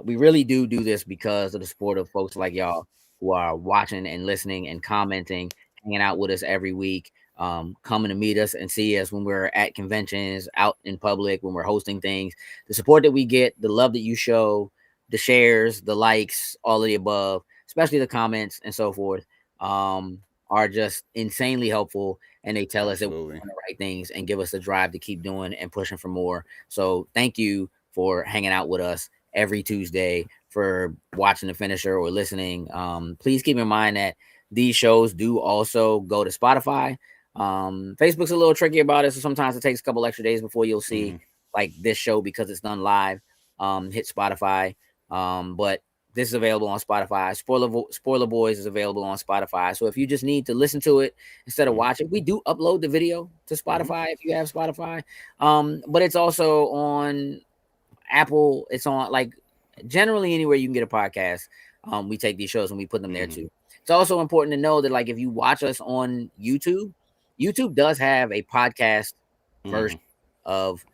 [SPEAKER 2] We really do this because of the support of folks like y'all who are watching and listening and commenting, hanging out with us every week, coming to meet us and see us when we're at conventions, out in public, when we're hosting things. The support that we get, the love that you show, the shares, the likes, all of the above, especially the comments and so forth, are just insanely helpful. And they tell us that we're doing the right things and give us the drive to keep doing and pushing for more. So thank you for hanging out with us every Tuesday, for watching the Finisher or listening. Please keep in mind that these shows do also go to Spotify. Facebook's a little tricky about it, so sometimes it takes a couple extra days before you'll see like this show, because it's done live, hit Spotify. But this is available on Spotify. Spoiler Boys is available on Spotify. So if you just need to listen to it instead of watch it, we do upload the video to Spotify if you have Spotify. But it's also on Apple. It's on like generally anywhere you can get a podcast. We take these shows and we put them there too. It's also important to know that like if you watch us on YouTube does have a podcast version of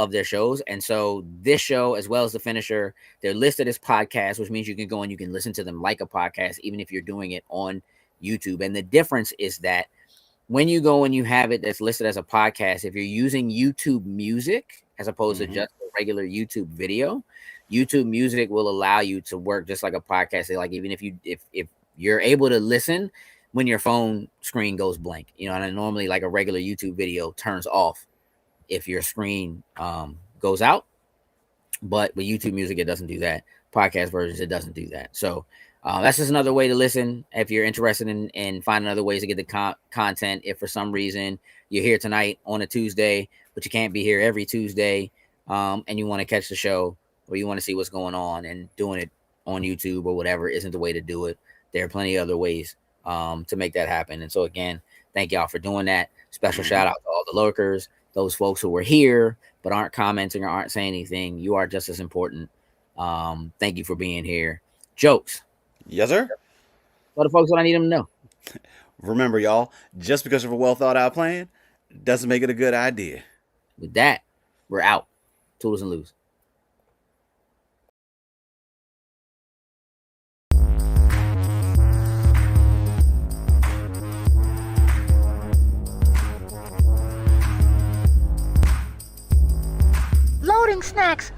[SPEAKER 2] their shows. And so this show, as well as the Finisher, they're listed as podcasts, which means you can go and you can listen to them like a podcast, even if you're doing it on YouTube. And the difference is that when you go and you have it that's listed as a podcast, if you're using YouTube Music as opposed to just a regular YouTube video, YouTube Music will allow you to work just like a podcast. Like even if you're able to listen when your phone screen goes blank, and normally like a regular YouTube video turns off if your screen goes out, but with YouTube Music, it doesn't do that. Podcast versions, it doesn't do that. So that's just another way to listen if you're interested in finding other ways to get the content. If for some reason you're here tonight on a Tuesday, but you can't be here every Tuesday, and you want to catch the show or you want to see what's going on, and doing it on YouTube or whatever isn't the way to do it, there are plenty of other ways to make that happen. And so again, thank y'all for doing that. Special shout out to all the lurkers, those folks who were here but aren't commenting or aren't saying anything. You are just as important. Thank you for being here. Jokes.
[SPEAKER 3] Yes, sir.
[SPEAKER 2] What the folks what I need them to know.
[SPEAKER 3] Remember, y'all, just because of a well thought out plan doesn't make it a good idea.
[SPEAKER 2] With that, we're out. Toodles and Loos.
[SPEAKER 12] Loading snacks.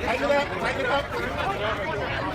[SPEAKER 12] Tighten it up.